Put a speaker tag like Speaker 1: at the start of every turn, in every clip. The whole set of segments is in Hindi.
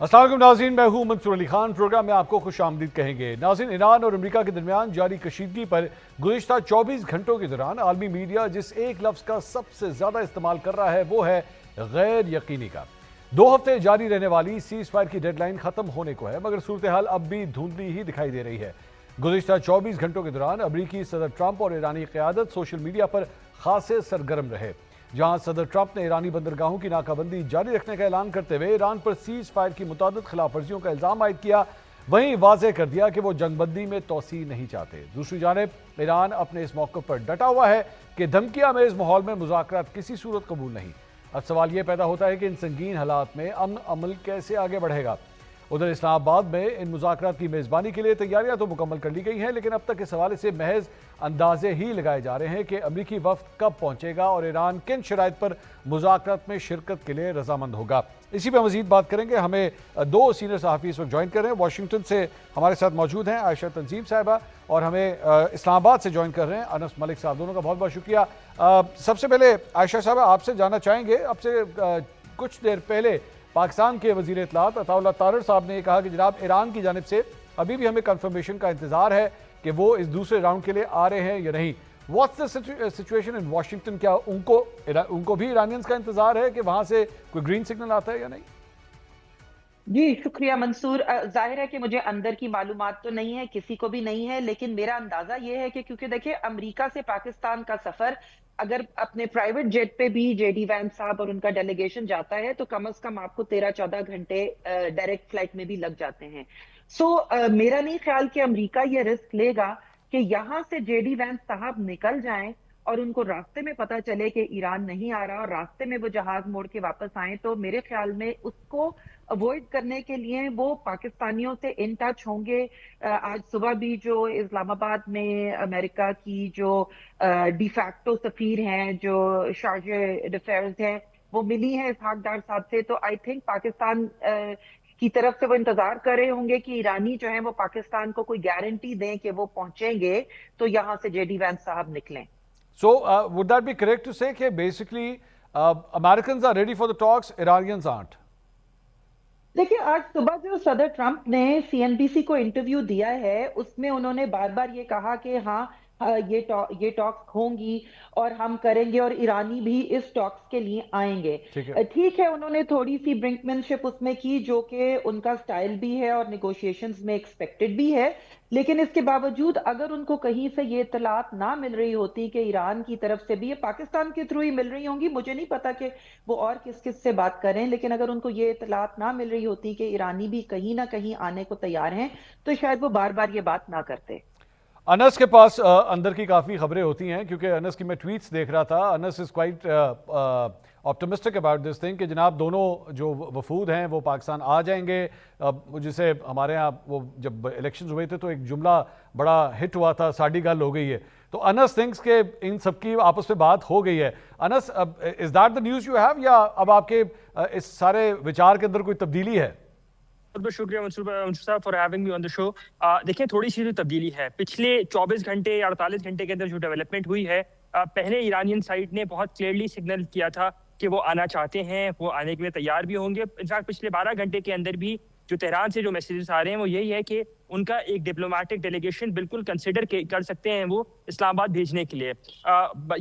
Speaker 1: अस्सलाम वालेकुम नाज़रीन, मैं हूं मंसूर अली खान। प्रोग्राम में आपको खुश आमदीद कहेंगे। नाज़रीन, ईरान और अमेरिका के दरमियान जारी कशीदगी पर गुज़िश्ता 24 घंटों के दौरान आलमी मीडिया जिस एक लफ्ज़ का सबसे ज़्यादा इस्तेमाल कर रहा है वो है गैर यकीनी का। 2 हफ्ते जारी रहने वाली सीज़ फायर की डेडलाइन ख़त्म होने को है, मगर सूरत हाल अब भी धुंधली ही दिखाई दे रही है। गुज़िश्ता 24 घंटों के दौरान अमरीकी सदर ट्रंप और ईरानी क़यादत सोशल मीडिया पर खासे सरगर्म रहे। जहां सदर ट्रंप ने ईरानी बंदरगाहों की नाकाबंदी जारी रखने का ऐलान करते हुए ईरान पर सीज फायर की मुतादिद खिलाफ वर्जियों का इल्जाम आयद किया, वहीं वाज़ेह कर दिया कि वो जंगबंदी में तोसी नहीं चाहते। दूसरी जानिब ईरान अपने इस मौक़िफ़ पर डटा हुआ है कि धमकियां में इस माहौल में मुज़ाकरात किसी सूरत कबूल नहीं। अब सवाल यह पैदा होता है कि इन संगीन हालात में अमन अमल कैसे आगे बढ़ेगा। उधर इस्लामाबाद में इन मुज़ाकरात की मेज़बानी के लिए तैयारियां तो मुकम्मल कर ली गई हैं, लेकिन अब तक इस हवाले से महज अंदाजे ही लगाए जा रहे हैं कि अमरीकी वफ्द कब पहुंचेगा और ईरान किन शराइत पर मुज़ाकरात में शिरकत के लिए रजामंद होगा। इसी पर मजीद बात करेंगे। हमें 2 सीनियर सहाफ़ी इस वक्त ज्वाइन कर रहे हैं। वाशिंगटन से हमारे साथ मौजूद हैं आयशा तंजीम साहिबा, और हमें इस्लामाबाद से ज्वाइन कर रहे हैं अनस मलिक साहब। दोनों का बहुत बहुत शुक्रिया। सबसे पहले आयशा साहबा, आपसे जानना चाहेंगे, आपसे कुछ देर पहले पाकिस्तान के वज़ीर इत्तलात अताउल्लाह तारर साहब ने कहा कि जनाब ईरान की जानिब से अभी भी हमें कन्फर्मेशन का इंतजार है कि वो इस दूसरे राउंड के लिए आ रहे हैं या नहीं। What's the situation in Washington? क्या उनको भी ईरानियंस का इंतजार है कि वहां से कोई ग्रीन सिग्नल आता है या नहीं?
Speaker 2: जी शुक्रिया मंसूर। जाहिर है कि मुझे अंदर की मालूमात तो नहीं है, किसी को भी नहीं है, लेकिन मेरा अंदाजा ये है कि क्योंकि देखिए अमेरिका से पाकिस्तान का सफर अगर अपने प्राइवेट जेट पे भी जेडी वैंस साहब और उनका डेलीगेशन जाता है तो कम से कम आपको 13-14 घंटे डायरेक्ट फ्लाइट में भी लग जाते हैं। मेरा नहीं ख्याल कि अमेरिका ये रिस्क लेगा कि यहाँ से जेडी वैंस साहब निकल जाएं और उनको रास्ते में पता चले कि ईरान नहीं आ रहा और रास्ते में वो जहाज मोड़ के वापस आए। तो मेरे ख्याल में उसको अवॉइड करने के लिए वो पाकिस्तानियों से इन टच होंगे। आज सुबह भी जो इस्लामाबाद में अमेरिका की जो डिफैक्टो सफीर हैं, जो शारजा अफेयर्स हैं, वो मिली हैं इसहाक डार साहब से। तो आई थिंक पाकिस्तान की तरफ से वो इंतजार कर रहे होंगे कि ईरानी जो है वो पाकिस्तान को कोई गारंटी दें कि वो पहुंचेंगे तो यहाँ से जेडी वैंस साहब निकलें।
Speaker 1: So, would that be correct to say that basically Americans are ready for the talks, Iranians aren't?
Speaker 2: देखिए आज सुबह जो सदर ट्रंप ने सीएनबीसी को इंटरव्यू दिया है उसमें उन्होंने बार बार ये कहा कि हाँ, ये टॉक्स होंगी और हम करेंगे और ईरानी भी इस टॉक्स के लिए आएंगे।
Speaker 1: ठीक है।
Speaker 2: ठीक है, उन्होंने थोड़ी सी ब्रिंकमैनशिप उसमें की जो कि उनका स्टाइल भी है और निगोशिएशंस में एक्सपेक्टेड भी है, लेकिन इसके बावजूद अगर उनको कहीं से ये इतलात ना मिल रही होती कि ईरान की तरफ से भी, ये पाकिस्तान के थ्रू ही मिल रही होंगी, मुझे नहीं पता कि वो और किस किस से बात करें, लेकिन अगर उनको ये इतलात ना मिल रही होती कि ईरानी भी कहीं ना कहीं आने को तैयार हैं तो शायद वो बार बार ये बात ना करते।
Speaker 1: अनस के पास अंदर की काफ़ी खबरें होती हैं, क्योंकि अनस की मैं ट्वीट्स देख रहा था। Anas is quite optimistic about this thing कि जनाब दोनों जो वफूद हैं वो पाकिस्तान आ जाएंगे। जिसे हमारे यहाँ वो जब इलेक्शन हुए थे तो एक जुमला बड़ा हिट हुआ था, साड़ी गल हो गई है। तो अनस थिंक्स के इन सबकी आपस में बात हो गई है। Anas, is that the news you have, या अब आपके इस सारे विचार के अंदर कोई तब्दीली है?
Speaker 3: बहुत बहुत शुक्रिया मंसूर साहब for having me on the show. देखिए थोड़ी सी जो तब्दीली है पिछले 24 घंटे या 48 घंटे के अंदर जो डेवलपमेंट हुई है, पहले ईरानियन साइड ने बहुत क्लियरली सिग्नल किया था कि वो आना चाहते हैं, वो आने के लिए तैयार भी होंगे। इनफैक्ट पिछले 12 घंटे के अंदर भी जो तेहरान से जो मैसेजेस आ रहे हैं वो यही है कि उनका एक डिप्लोमेटिक डेलीगेशन बिल्कुल कंसिडर कर सकते हैं वो इस्लामाबाद भेजने के लिए।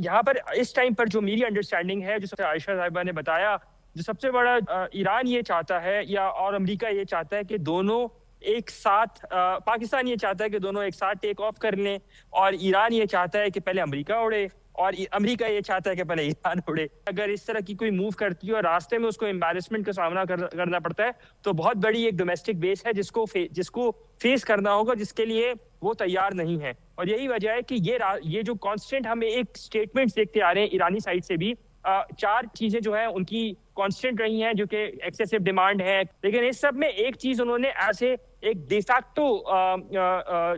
Speaker 3: यहाँ पर इस टाइम पर जो मेरी अंडरस्टैंडिंग है, जो आयशा साहिबा ने बताया, जो सबसे बड़ा ईरान ये चाहता है या और अमेरिका ये चाहता है कि दोनों एक साथ, पाकिस्तान ये चाहता है कि दोनों एक साथ टेक ऑफ कर लें, और ईरान ये चाहता है कि पहले अमेरिका उड़े और अमेरिका ये चाहता है कि पहले ईरान उड़े। अगर इस तरह की कोई मूव करती है और रास्ते में उसको एम्बैरेसमेंट का सामना करना पड़ता है तो बहुत बड़ी एक डोमेस्टिक बेस है जिसको फेस करना होगा, जिसके लिए वो तैयार नहीं है। और यही वजह है कि ये जो कॉन्स्टेंट हमें एक स्टेटमेंट देखते आ रहे हैं ईरानी साइड से भी, 4 चीजें जो है उनकी कांस्टेंट रही हैं, जो कि एक्सेसिव डिमांड है। लेकिन इस सब में एक चीज उन्होंने ऐसे एक डिफैक्टो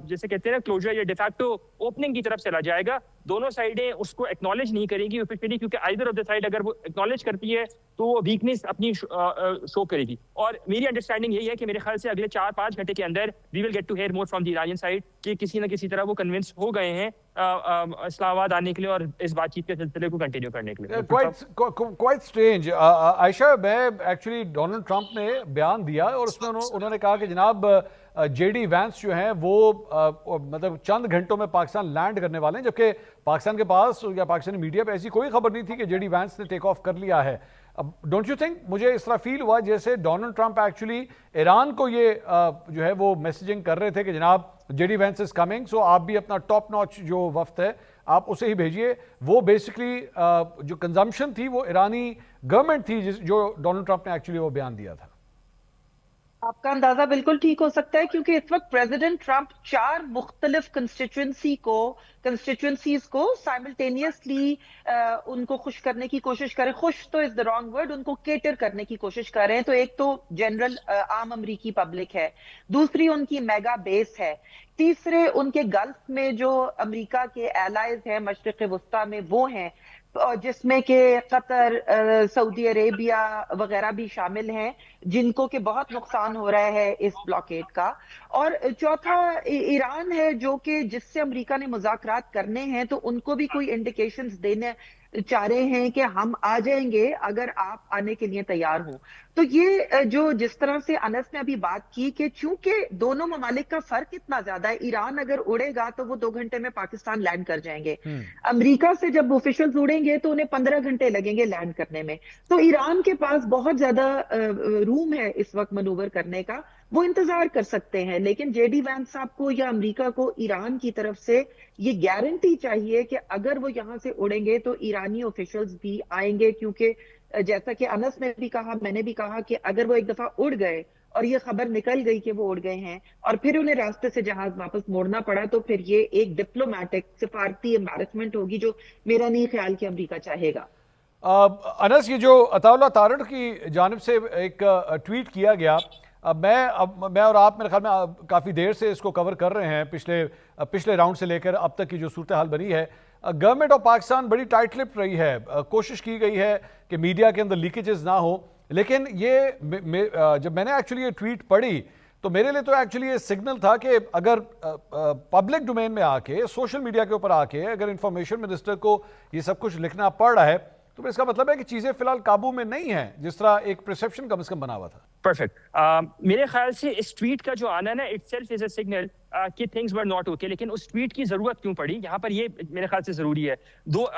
Speaker 3: जैसे कहते हैं ना क्लोजर या डिफैक्टो ओपनिंग की तरफ चला जाएगा। दोनों साइडें उसको एक्नॉलेज नहीं करेंगी ऑफिशियली, क्योंकि आइदर ऑफ द साइड अगर वो एक्नॉलेज करती है तो वो वीकनेस अपनी शो करेगी। और मेरी अंडरस्टैंडिंग यही है कि मेरे ख्याल से अगले 4-5 घंटे के अंदर we will get to hear more from the Iranian side कि किसी ना किसी तरह वो कन्विंस हो गए हैं इस्लामाबाद आने के लिए और इस बातचीत के सिलसिले को कंटिन्यू करने के लिए।
Speaker 1: क्वाइट स्ट्रेंज आयशा, मैं एक्चुअली डोनाल्ड ट्रंप ने बयान दिया और उसमें उन्होंने कहा कि जनाब जेडी वैंस जो हैं वो मतलब चंद घंटों में पाकिस्तान लैंड करने वाले हैं, जबकि पाकिस्तान के पास या पाकिस्तानी मीडिया पे ऐसी कोई खबर नहीं थी कि जेडी वैंस ने टेक ऑफ कर लिया है। अब डोंट यू थिंक, मुझे इस तरह फील हुआ जैसे डोनाल्ड ट्रंप एक्चुअली ईरान को ये जो है वो मैसेजिंग कर रहे थे कि जनाब जेडी वैंस इज कमिंग, सो आप भी अपना टॉप नॉच जो वफ्द है आप उसे ही भेजिए। वो बेसिकली जो कंजम्पशन थी वो ईरानी गवर्नमेंट थी जो डोनाल्ड ट्रंप ने एक्चुअली वो बयान दिया था।
Speaker 2: आपका अंदाजा बिल्कुल ठीक हो सकता है, क्योंकि इस वक्त प्रेसिडेंट ट्रंप 4 मुख्तलिफ कंस्टिट्यूंसीज को साइमल्टेनियसली उनको खुश करने की कोशिश करें। खुश तो इज द रॉन्ग वर्ड, उनको केटर करने की कोशिश कर रहे हैं। तो एक तो जनरल आम अमरीकी पब्लिक है, दूसरी उनकी मेगा बेस है, तीसरे उनके गल्फ में जो अमेरिका के एलाइज हैं मशरिक वस्ता में वो हैं, जिसमें कि कतर, सऊदी अरेबिया वगैरह भी शामिल हैं, जिनको कि बहुत नुकसान हो रहा है इस ब्लॉकेड का। और चौथा ईरान है, जो कि जिससे अमेरिका ने मुज़ाकरात करने हैं, तो उनको भी कोई इंडिकेशंस देने चाह रहे हैं कि हम आ जाएंगे अगर आप आने के लिए तैयार हो। तो ये जो जिस तरह से अनस ने अभी बात की कि चूंकि दोनों ममालिक का फर्क इतना ज्यादा है, ईरान अगर उड़ेगा तो वो 2 घंटे में पाकिस्तान लैंड कर जाएंगे, अमेरिका से जब ऑफिशियल्स उड़ेंगे तो उन्हें 15 घंटे लगेंगे लैंड करने में। तो ईरान के पास बहुत ज्यादा रूम है इस वक्त मनूवर करने का, वो इंतजार कर सकते हैं। लेकिन जेडी वैंस साहब को या अमेरिका को ईरान की तरफ से ये गारंटी चाहिए कि अगर वो यहां से उड़ेंगे तो ईरानी ऑफिशियल्स भी आएंगे, क्योंकि जैसा कि अनस ने भी कहा, मैंने भी कहा कि अगर वो एक दफा उड़ गए और ये खबर निकल गई कि वो उड़ गए हैं और फिर उन्हें रास्ते से जहाज वापस मोड़ना पड़ा, तो फिर ये एक डिप्लोमेटिक सिफारती एम्बैरसमेंट होगी, जो मेरा नहीं ख्याल कि अमेरिका चाहेगा।
Speaker 1: अनस, ये जो अताउल्लाह तारड़ की जानिब से एक ट्वीट किया गया, मैं और आप मेरे ख्याल में काफ़ी देर से इसको कवर कर रहे हैं, पिछले राउंड से लेकर अब तक की जो सूरत हाल बनी है। गवर्नमेंट ऑफ पाकिस्तान बड़ी टाइट लिप रही है, कोशिश की गई है कि मीडिया के अंदर लीकेजेस ना हो, लेकिन ये जब मैंने एक्चुअली ये ट्वीट पढ़ी तो मेरे लिए तो एक्चुअली ये सिग्नल था कि अगर पब्लिक डोमेन में आके, सोशल मीडिया के ऊपर आके अगर इंफॉर्मेशन मिनिस्टर को ये सब कुछ लिखना पड़ रहा है तो इसका मतलब है कि चीजें फिलहाल काबू में नहीं है, जिस तरह एक परसेप्शन कम से कम बना हुआ था।
Speaker 3: परफेक्ट। मेरे ख्याल से इस ट्वीट का जो आना ना इटसेल्फ इज अ सिग्नल कि थिंग्स वर नॉट ओके, लेकिन उस ट्वीट की जरूरत क्यों पड़ी यहाँ पर, ये मेरे ख्याल से जरूरी है।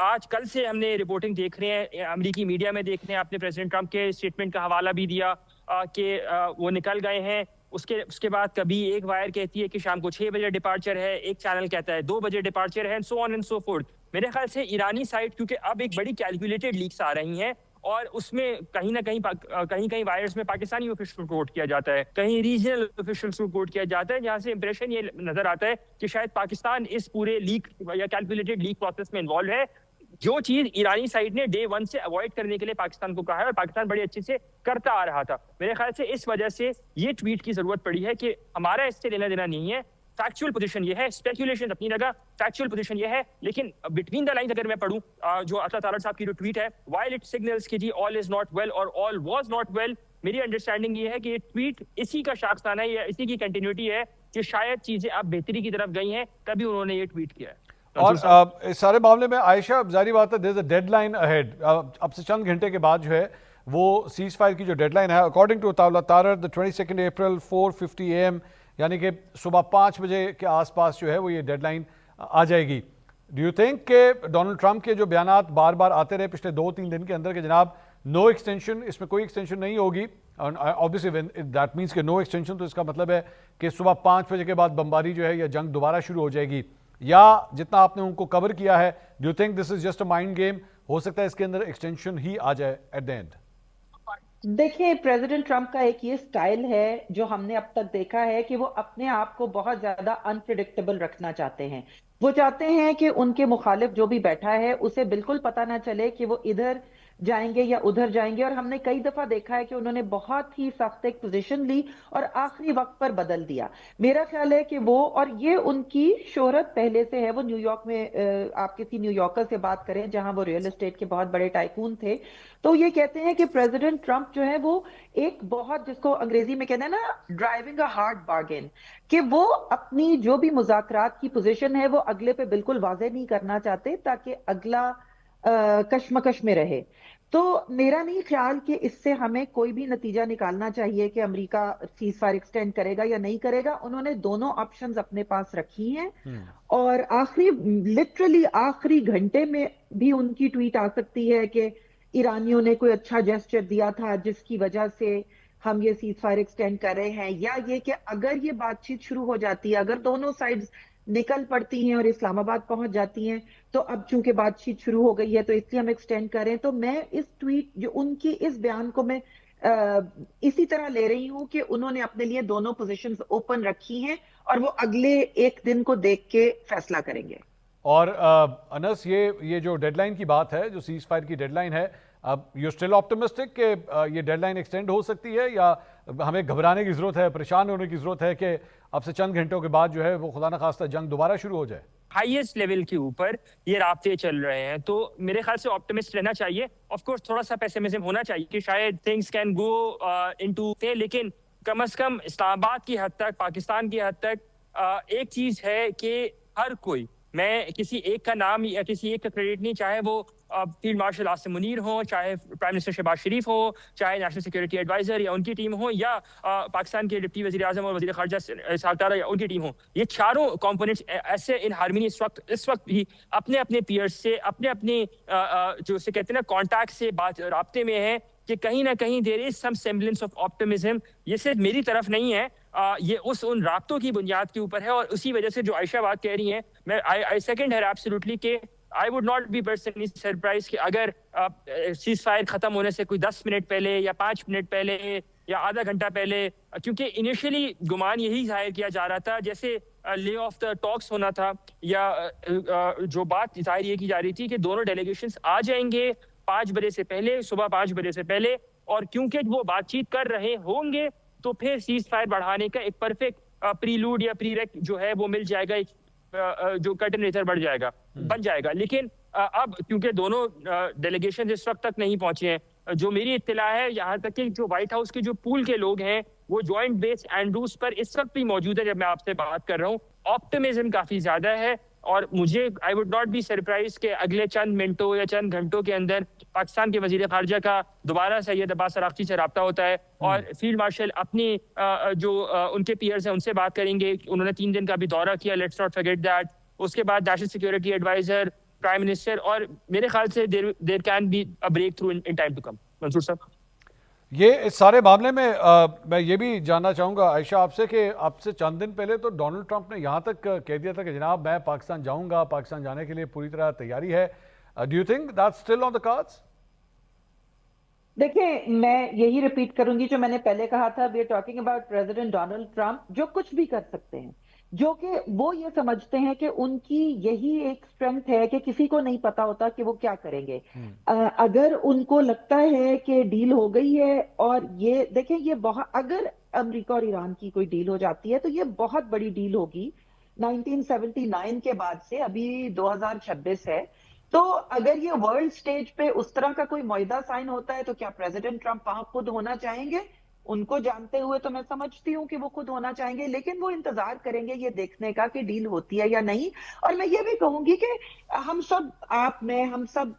Speaker 3: आज कल से हमने रिपोर्टिंग देख रहे हैं, अमेरिकी मीडिया में देख रहे हैं, आपने प्रेसिडेंट ट्रंप के स्टेटमेंट का हवाला भी दिया कि वो निकल गए हैं। उसके बाद कभी एक वायर कहती है कि शाम को 6 बजे डिपार्चर है, एक चैनल कहता है 2 बजे डिपार्चर है, so on and so fourth. मेरे ख्याल से ईरानी साइड, क्योंकि अब एक बड़ी कैलकुलेटेड लीक्स आ रही हैं और उसमें कहीं ना कहीं वायर्स में पाकिस्तानी ऑफिशियल को कोट किया जाता है, कहीं रीजनल ऑफिशियल्स को कोट किया जाता है, जहां से इंप्रेशन ये नजर आता है कि शायद पाकिस्तान इस पूरे लीक या कैलकुलेटेड लीक प्रोसेस में इन्वॉल्व है, जो चीज ईरानी साइड ने डे 1 से अवॉइड करने के लिए पाकिस्तान को कहा है और पाकिस्तान बड़ी अच्छे से करता आ रहा था। मेरे ख्याल से इस वजह से ये ट्वीट की जरूरत पड़ी है कि हमारा इससे लेना देना नहीं है, फैक्चुअल पोजीशन ये है, स्पेकुलेशन अपनी जगह, फैक्चुअल पोजीशन ये है। लेकिन बिटवीन द लाइंस अगर मैं पढूं जो अता तारड़ साहब की जो ट्वीट है, व्हाइल इट सिग्नल्स कि जी ऑल इज नॉट वेल और ऑल वाज नॉट वेल, मेरी अंडरस्टैंडिंग ये है कि ये ट्वीट इसी का शाखसाना है या इसी की कंटिन्यूटी है कि शायद चीजें अब बेहतरी की तरफ गई हैं, तभी उन्होंने ये ट्वीट किया है।
Speaker 1: और इस सारे मामले में आयशा, जारी बात है, there is a deadline ahead. अब से चंद घंटे के बाद जो है वो सीज फायर की जो डेडलाइन है, according to Attaullah Tarar, the 22 April 4:50 AM, यानी कि सुबह 5 बजे के आसपास जो है वो ये डेडलाइन आ जाएगी। डू यू थिंक कि डोनाल्ड ट्रंप के जो बयानात बार बार आते रहे पिछले 2-3 दिन के अंदर कि जनाब नो एक्सटेंशन, इसमें कोई एक्सटेंशन नहीं होगी, ऑब्वियसली दैट मीन्स कि नो एक्सटेंशन, तो इसका मतलब है कि सुबह 5 बजे के बाद बमबारी जो है या जंग दोबारा शुरू हो जाएगी, या जितना आपने उनको कवर किया है, do you think this is just a mind game, हो सकता है इसके अंदर एक्सटेंशन ही आ जाए एट द एंड?
Speaker 2: देखिए, प्रेसिडेंट ट्रंप का एक ये स्टाइल है जो हमने अब तक देखा है कि वो अपने आप को बहुत ज्यादा अनप्रिडिक्टेबल रखना चाहते हैं। वो चाहते हैं कि उनके मुखालिफ जो भी बैठा है उसे बिल्कुल पता ना चले कि वो इधर जाएंगे या उधर जाएंगे। और हमने कई दफा देखा है कि उन्होंने बहुत ही सख्त एक पोजीशन ली और आखिरी वक्त पर बदल दिया। मेरा ख्याल है कि वो, और ये उनकी शोहरत पहले से है, वो न्यूयॉर्क में, आप किसी न्यूयॉर्कर से बात करें जहां वो रियल एस्टेट के बहुत बड़े टाइकून थे, तो ये कहते हैं कि प्रेसिडेंट ट्रंप जो है वो एक बहुत, जिसको अंग्रेजी में कहते हैं ना, ड्राइविंग अ हार्ड बार्गेन, कि वो अपनी जो भी मुज़ाकरात की पोजीशन है वो अगले पे बिल्कुल वाज़ेह नहीं करना चाहते ताकि अगला कशमकश में रहे। तो मेरा नहीं ख्याल कि इससे हमें कोई भी नतीजा निकालना चाहिए कि अमेरिका सीज फायर एक्सटेंड करेगा या नहीं करेगा। उन्होंने दोनों ऑप्शंस अपने पास रखी हैं, और आखिरी, लिटरली आखिरी घंटे में भी उनकी ट्वीट आ सकती है कि ईरानियों ने कोई अच्छा जेस्चर दिया था जिसकी वजह से हम ये सीज फायर एक्सटेंड कर रहे हैं, या ये कि अगर ये बातचीत शुरू हो जाती है, अगर दोनों साइड्स निकल पड़ती हैं और इस्लामाबाद पहुंच जाती हैं, तो अब चूंकि बातचीत शुरू हो गई है तो इसलिए हम एक्सटेंड कर रहे हैं। तो मैं इस ट्वीट, जो उनकी इस बयान को मैं इसी तरह ले रही हूं कि उन्होंने अपने लिए दोनों पोजीशंस ओपन रखी हैं और वो अगले एक दिन को देख के फैसला करेंगे।
Speaker 1: और अनस, ये जो डेडलाइन की बात है, जो सीज फायर की डेडलाइन है, अब यू स्टिल ऑप्टिमिस्टिक कि ये डेडलाइन एक्सटेंड हो सकती है, या हमें घबराने की जरूरत है, परेशान होने की जरूरत है कि अब से चंद घंटों के बाद जो है वो खुदा न खास्ता जंग दोबारा शुरू हो जाए?
Speaker 3: हाईएस्ट लेवल के ऊपर ये राब्ते चल रहे हैं, तो मेरे ख्याल से ऑप्टिमिस्ट रहना चाहिए। ऑफ कोर्स थोड़ा सा पेसिमिज्म होना चाहिए कि शायद थिंग्स कैन गो इनटू, लेकिन कम से कम इस्लामाबाद की हद तक, पाकिस्तान की हद तक एक चीज है कि हर कोई, मैं किसी एक का नाम या किसी एक का क्रेडिट नहीं, चाहे वो फील्ड मार्शल आसिम मुनीर हो, चाहे प्राइम मिनिस्टर शहबाज शरीफ हो, चाहे नेशनल सिक्योरिटी एडवाइजर या उनकी टीम हो, या पाकिस्तान के डिप्टी वजीर आजम और वजीर खारजा इसहाक डार या उनकी टीम हो, ये चारों कंपोनेंट्स ऐसे इन हार्मनी इस वक्त भी अपने अपने पीयर्स से, अपने अपने जो से कहते हैं ना कॉन्टैक्ट से बात राब्ते में है कि कहीं ना कहीं there is some semblance of optimism. ये सिर्फ मेरी तरफ नहीं है, ये उन राब्तों की बुनियाद के ऊपर है, और उसी वजह से जो आयशा बात कह रही है, मैं आई सेकंड हर एब्सोल्युटली कि I would not be personally surprise कि अगर सीज फायर खत्म होने से कोई 10 मिनट पहले या 5 मिनट पहले या आधा घंटा पहले, क्योंकि इनिशियली गुमान यही जाहिर किया जा रहा था जैसे ले ऑफ द टॉक्स होना था, या जो बात जाहिर ये की जा रही थी कि दोनों डेलीगेशंस आ जाएंगे 5 बजे से पहले, सुबह 5 बजे से पहले, और क्योंकि वो बातचीत कर रहे होंगे तो फिर सीज फायर बढ़ाने का एक परफेक्ट प्रीलूड या प्रीरेक जो है वो मिल जाएगा, एक जो कर्टन रेजर बढ़ जाएगा, बन जाएगा। लेकिन अब क्योंकि दोनों डेलीगेशन इस वक्त तक नहीं पहुंचे हैं, जो मेरी इत्तला है, यहाँ तक कि जो व्हाइट हाउस के जो पूल के लोग हैं वो जॉइंट बेस एंड्रूज पर इस वक्त भी मौजूद है जब मैं आपसे बात कर रहा हूँ। ऑप्टिमिज्म काफी ज्यादा है, और मुझे I would not be surprise के अगले चंद मिनटों या चंद घंटों के अंदर पाकिस्तान के वजीर खारजा का दोबारा सैयद अब्बास अरागची से रब्ता होता है, और फील्ड मार्शल अपनी जो उनके पीयर्स हैं उनसे बात करेंगे। उन्होंने 3 दिन का भी दौरा किया, लेट्स नॉट फॉरगेट दैट। उसके बाद national security adviser, prime minister, और मेरे ख्याल से there can be a breakthrough in time to come. Mansoor साहब,
Speaker 1: ये इस सारे मामले में मैं ये भी जानना चाहूँगा आयशा आपसे कि आपसे चंद दिन पहले तो डोनाल्ड ट्रंप ने यहाँ तक कह दिया था कि जनाब मैं पाकिस्तान जाऊँगा, पाकिस्तान जाने के लिए पूरी तरह तैयारी है। Do you think that's still on the cards?
Speaker 2: देखिए, मैं यही रिपीट करूंगी जो मैंने पहले कहा था, we are talking about president Donald Trump, जो कुछ भी कर सकते हैं, जो कि वो ये समझते हैं कि उनकी यही एक स्ट्रेंथ है कि किसी को नहीं पता होता कि वो क्या करेंगे। अगर उनको लगता है कि डील हो गई है, और ये देखें, ये बहुत, अगर अमेरिका और ईरान की कोई डील हो जाती है तो ये बहुत बड़ी डील होगी 1979 के बाद से, अभी 2026 है। तो अगर ये वर्ल्ड स्टेज पे उस तरह का कोई मुआहदा साइन होता है तो क्या प्रेसिडेंट ट्रंप वहां खुद होना चाहेंगे? उनको जानते हुए तो मैं समझती हूँ कि वो खुद होना चाहेंगे, लेकिन वो इंतजार करेंगे ये देखने का कि डील होती है या नहीं। और मैं ये भी कहूंगी कि हम सब, आप, मैं, हम सब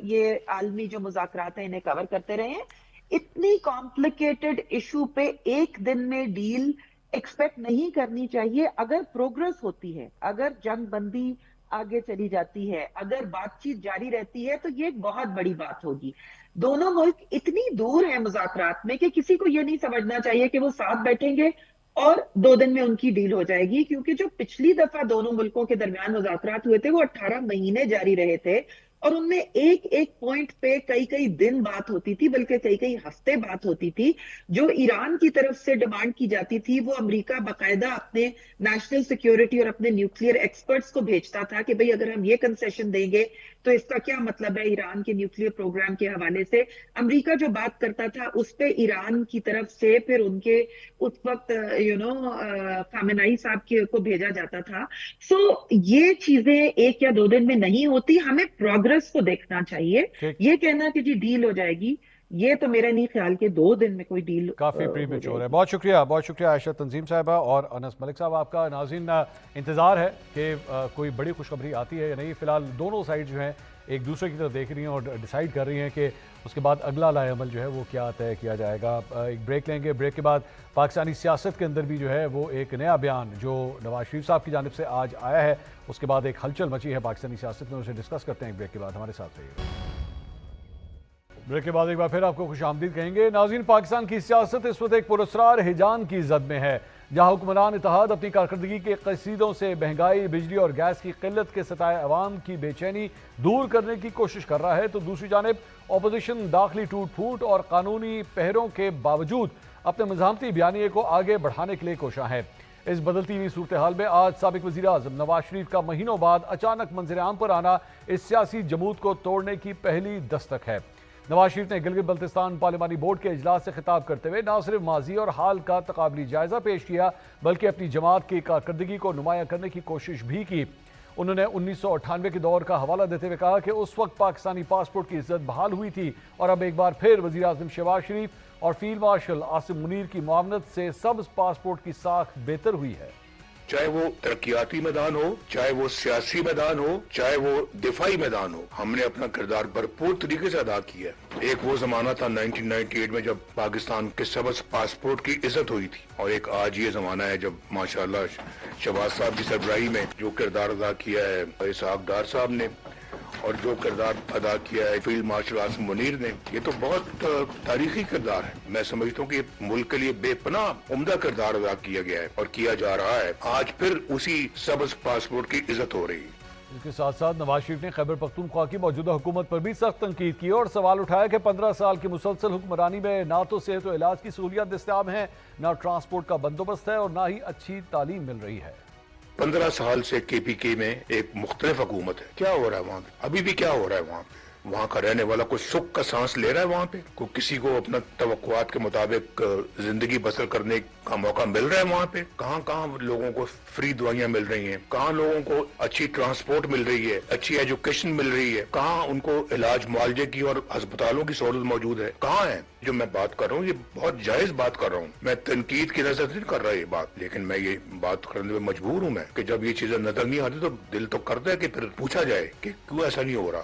Speaker 2: ये आलमी जो मुज़ाकरात हैं इन्हें कवर करते रहे हैं। इतनी कॉम्प्लिकेटेड इशू पे एक दिन में डील एक्सपेक्ट नहीं करनी चाहिए। अगर प्रोग्रेस होती है, अगर जंग बंदी आगे चली जाती है, अगर बातचीत जारी रहती है, तो ये एक बहुत बड़ी बात होगी। दोनों मुल्क इतनी दूर है मुज़ाकरात में कि किसी को ये नहीं समझना चाहिए कि वो साथ बैठेंगे और 2 दिन में उनकी डील हो जाएगी, क्योंकि जो पिछली दफा दोनों मुल्कों के दरमियान मुज़ाकरात हुए थे वो 18 महीने जारी रहे थे, और उनमें एक एक पॉइंट पे कई कई दिन बात होती थी, बल्कि कई कई हफ्ते बात होती थी। जो ईरान की तरफ से डिमांड की जाती थी वो अमेरिका बाकायदा अपने नेशनल सिक्योरिटी और अपने न्यूक्लियर एक्सपर्ट्स को भेजता था कि भाई अगर हम ये कंसेशन देंगे तो इसका क्या मतलब है ईरान के न्यूक्लियर प्रोग्राम के हवाले से? अमेरिका जो बात करता था उस पे ईरान की तरफ से फिर उनके उस वक्त खामेनेई साहब को भेजा जाता था। सो ये चीजें एक या दो दिन में नहीं होती, हमें प्रोग्रेस को देखना चाहिए।
Speaker 1: ठीक,
Speaker 2: ये कहना कि जी डील हो जाएगी, ये तो मेरा नहीं ख्याल कि 2 दिन में कोई डील
Speaker 1: काफ़ी प्री
Speaker 2: हो
Speaker 1: मेच्योर है।
Speaker 2: जाएगी।
Speaker 1: बहुत शुक्रिया आयशा तंजीम साहिबा और अनस मलिक साहब आपका। नाज़रीन, इंतज़ार है कि कोई बड़ी खुशखबरी आती है या नहीं। फ़िलहाल दोनों साइड जो हैं एक दूसरे की तरफ देख रही हैं और डिसाइड कर रही हैं कि उसके बाद अगला लाएअमल जो है वो क्या तय किया जाएगा। एक ब्रेक लेंगे, ब्रेक के बाद पाकिस्तानी सियासत के अंदर भी जो है वो एक नया बयान जो नवाज शरीफ साहब की जानिब से आज आया है, उसके बाद एक हलचल मची है पाकिस्तानी सियासत में, उसे डिस्कस करते हैं एक ब्रेक के बाद। हमारे साथ रहिए। ब्रेक के बाद एक बार फिर आपको खुशामदीद कहेंगे। नाज़रीन, पाकिस्तान की सियासत इस वक्त एक पुरस्रार हिजान की जद में है, जहाँ हुक्मरान इत्तेहाद अपनी कारकर्दगी के कसीदों से महंगाई, बिजली और गैस की किल्लत के सताए अवाम की बेचैनी दूर करने की कोशिश कर रहा है, तो दूसरी जानिब अपोजिशन दाखिली टूट फूट और कानूनी पहरों के बावजूद अपने मज़ामती बयानिए को आगे बढ़ाने के लिए कोशा है। इस बदलती हुई सूरत हाल में आज साबिक वज़ीर आज़म नवाज शरीफ का महीनों बाद अचानक मंजर आम पर आना इस सियासी जमूत को तोड़ने की पहली दस्तक है। नवाज शरीफ ने गिलगित बल्तिस्तान पार्लिमानी बोर्ड के इजलास से खिताब करते हुए न सिर्फ माजी और हाल का तकाबली जायजा पेश किया, बल्कि अपनी जमात की कारकर्दगी को नुमाया करने की कोशिश भी की। उन्होंने 1998 के दौर का हवाला देते हुए कहा कि उस वक्त पाकिस्तानी पासपोर्ट की इज्जत बहाल हुई थी और अब एक बार फिर वज़ीर आज़म शहबाज शरीफ और फील्ड मार्शल आसिम मुनीर की मुआवनत से सब्ज पासपोर्ट की साख बेहतर हुई है।
Speaker 4: चाहे वो तरक्याती मैदान हो, चाहे वो सियासी मैदान हो, चाहे वो दिफाई मैदान हो, हमने अपना किरदार भरपूर तरीके से अदा किया है। एक वो जमाना था 1998 में जब पाकिस्तान के सबज पासपोर्ट की इज्जत हुई थी, और एक आज ये जमाना है जब माशाल्लाह शहबाज साहब की सरबराही में जो किरदार अदा किया है इसहाक डार साहब ने, और जो किरदार अदा किया है फील्ड मार्शल आसिम मुनीर ने, ये तो बहुत तारीखी किरदार है। मैं समझता हूँ कि मुल्क के लिए बेपनाह उम्दा किरदार अदा किया गया है और किया जा रहा है। आज फिर उसी सबज पासपोर्ट की इज्जत हो रही है।
Speaker 1: इसके साथ साथ नवाज शरीफ ने खैबर पख्तूनख्वा की मौजूदा हुकूमत पर भी सख्त तनकीद की और सवाल उठाया कि 15 साल की मुसलसल हुक्मरानी में ना तो सेहत और इलाज की सहूलियात दस्तयाब हैं, ना ट्रांसपोर्ट का बंदोबस्त है और ना ही अच्छी तालीम मिल रही है।
Speaker 4: 15 साल से KPK में एक मुख्तलिफ हुकूमत है। क्या हो रहा है वहाँ पे? अभी भी क्या हो रहा है वहाँ पे? वहाँ का रहने वाला कोई सुख का सांस ले रहा है वहाँ पे? कोई किसी को अपना तवक्कुआत के मुताबिक जिंदगी बसर करने का मौका मिल रहा है वहाँ पे? कहाँ कहाँ लोगों को फ्री दवाइयाँ मिल रही हैं? कहाँ लोगों को अच्छी ट्रांसपोर्ट मिल रही है, अच्छी एजुकेशन मिल रही है? कहाँ उनको इलाज मुआवजे की और अस्पतालों की सहूलत मौजूद है? कहाँ है? जो मैं बात कर रहा हूँ ये बहुत जायज बात कर रहा हूँ, मैं तनकीद की नजर नहीं कर रहा ये बात, लेकिन मैं ये बात करने में मजबूर हूँ मैं कि जब ये चीजें नजर नहीं आती तो दिल तो करता है कि फिर पूछा जाए कि क्यों ऐसा नहीं हो रहा।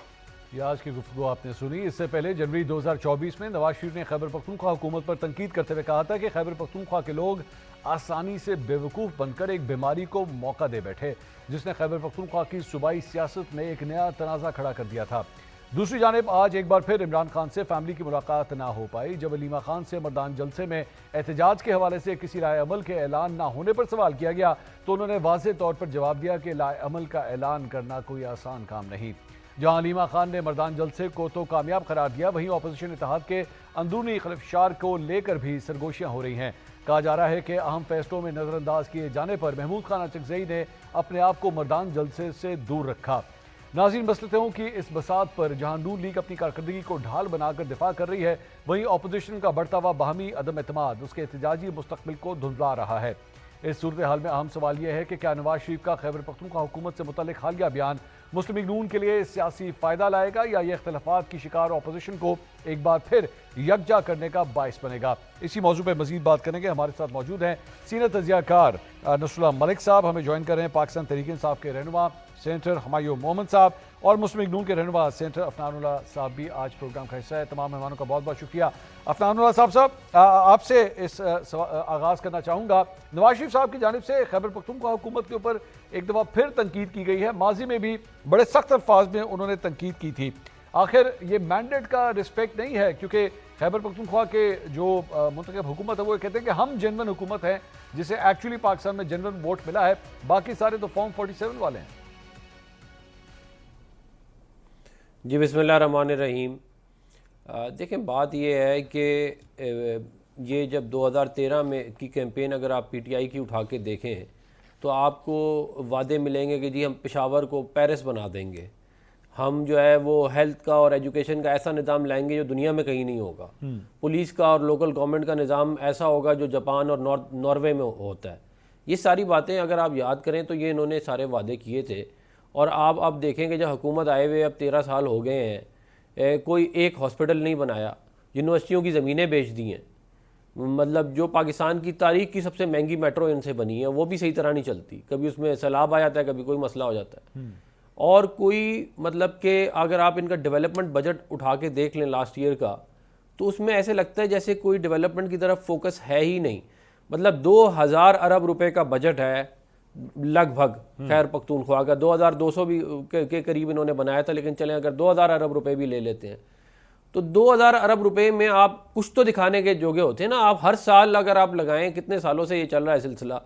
Speaker 1: ये आज की गुफ्तगू आपने सुनी। इससे पहले जनवरी 2024 में नवाज शरीफ ने खैबर पख्तूनख्वा हुकूमत पर तनकीद करते हुए कहा था कि खैबर पख्तूनख्वा के लोग आसानी से बेवकूफ़ बनकर एक बीमारी को मौका दे बैठे, जिसने खैबर पख्तूनख्वा की सूबाई सियासत में एक नया तनाज़ा खड़ा कर दिया था। दूसरी जानिब आज एक बार फिर इमरान खान से फैमिली की मुलाकात ना हो पाई। जब अलीमा खान से मर्दान जलसे में एहतजाज के हवाले से किसी राय अमल के ऐलान ना होने पर सवाल किया गया तो उन्होंने वाज़ेह तौर पर जवाब दिया कि राय अमल का ऐलान करना कोई आसान काम नहीं। जहां अलीमा खान ने मर्दान जलसे को तो कामयाब करार दिया, वहीं अपोजिशन इत्तेहाद के अंदरूनी खिलाफशार को लेकर भी सरगोशियां हो रही हैं। कहा जा रहा है कि अहम फैसलों में नजरअंदाज किए जाने पर महमूद खान अचकजई ने अपने आप को मर्दान जलसे से दूर रखा। नाज़रीन, मसलते हूँ कि इस बसात पर जहां नून लीग अपनी कारकर्दगी को ढाल बनाकर दिफा कर रही है, वहीं अपोजिशन का बढ़ता हुआ बाहमी अदम एतमाद उसके एहतजाजी मुस्तकबिल को धुंधला रहा है। इस सूरत हाल में अहम सवाल यह है कि क्या नवाज शरीफ का खैबर पख्तूनख्वा हुकूमत से मुतल्लिक हालिया बयान मुस्लिम लीग नून के लिए सियासी फ़ायदा लाएगा या ये इख्तलाफात की शिकार अपोजिशन को एक बार फिर यकजा करने का बाइस बनेगा। इसी मौजू पर मजीद बात करेंगे। हमारे साथ मौजूद हैं सीनियर तजियाकार नसरुल्लाह मलिक साहब, हमें ज्वाइन कर रहे हैं पाकिस्तान तहरीक-ए-इंसाफ के रहनुमा सेनेटर हुमायूं मोहम्मद साहब, और मुस्लिम लीग नून के रहनुमा सेनेटर अफनानुल्लाह साहब भी आज प्रोग्राम का हिस्सा है। तमाम मेहमानों का बहुत बहुत शुक्रिया। अफनानुल्लाह साहब, आपसे इस आगाज़ करना चाहूँगा। नवाज शरीफ साहब की जानिब से खैबर पख्तूनख्वा हुकूमत के ऊपर एक दफ़ा फिर तनकीद की गई है, माजी में भी बड़े सख्त अल्फाज में उन्होंने तनकीद की थी। आखिर ये मैंडेट का रिस्पेक्ट नहीं है? क्योंकि खैबर पख्तूनख्वा के जो मुंतखब हुकूमत है वो कहते हैं कि हम जेन्युइन हुकूमत है जिसे एक्चुअली पाकिस्तान में जेन्युइन वोट मिला है, बाकी सारे तो फॉर्म 47 वाले हैं।
Speaker 5: जी बिस्मिल्लाहिर्रहमानिर्रहीम। देखें, बात यह है कि ये जब 2013 में की कैंपेन अगर आप PTI की उठा के देखें तो आपको वादे मिलेंगे कि जी हम पेशावर को पेरिस बना देंगे, हम जो है वो हेल्थ का और एजुकेशन का ऐसा निज़ाम लाएंगे जो दुनिया में कहीं नहीं होगा। पुलिस का और लोकल गवर्नमेंट का निज़ाम ऐसा होगा जो जापान और नॉर्वे में होता है। ये सारी बातें अगर आप याद करें तो ये इन्होंने सारे वादे किए थे। और आप देखेंगे जब हुकूमत आए हुए अब 13 साल हो गए हैं, कोई एक हॉस्पिटल नहीं बनाया, यूनिवर्सिटियों की ज़मीनें बेच दी हैं। मतलब जो पाकिस्तान की तारीख की सबसे महंगी मेट्रो इनसे बनी है वो भी सही तरह नहीं चलती, कभी उसमें सैलाब आ जाता है, कभी कोई मसला हो जाता है। और कोई मतलब कि अगर आप इनका डेवलपमेंट बजट उठा के देख लें लास्ट ईयर का, तो उसमें ऐसे लगता है जैसे कोई डेवलपमेंट की तरफ फोकस है ही नहीं। मतलब 2000 अरब रुपए का बजट है लगभग खैर पख्तूनख्वा का, 2200 भी के करीब इन्होंने बनाया था, लेकिन चलें अगर 2000 अरब रुपए भी ले लेते हैं तो 2000 अरब रुपए में आप कुछ तो दिखाने के जोगे होते हैं ना। आप हर साल अगर आप लगाएं, कितने सालों से ये चल रहा है सिलसिला,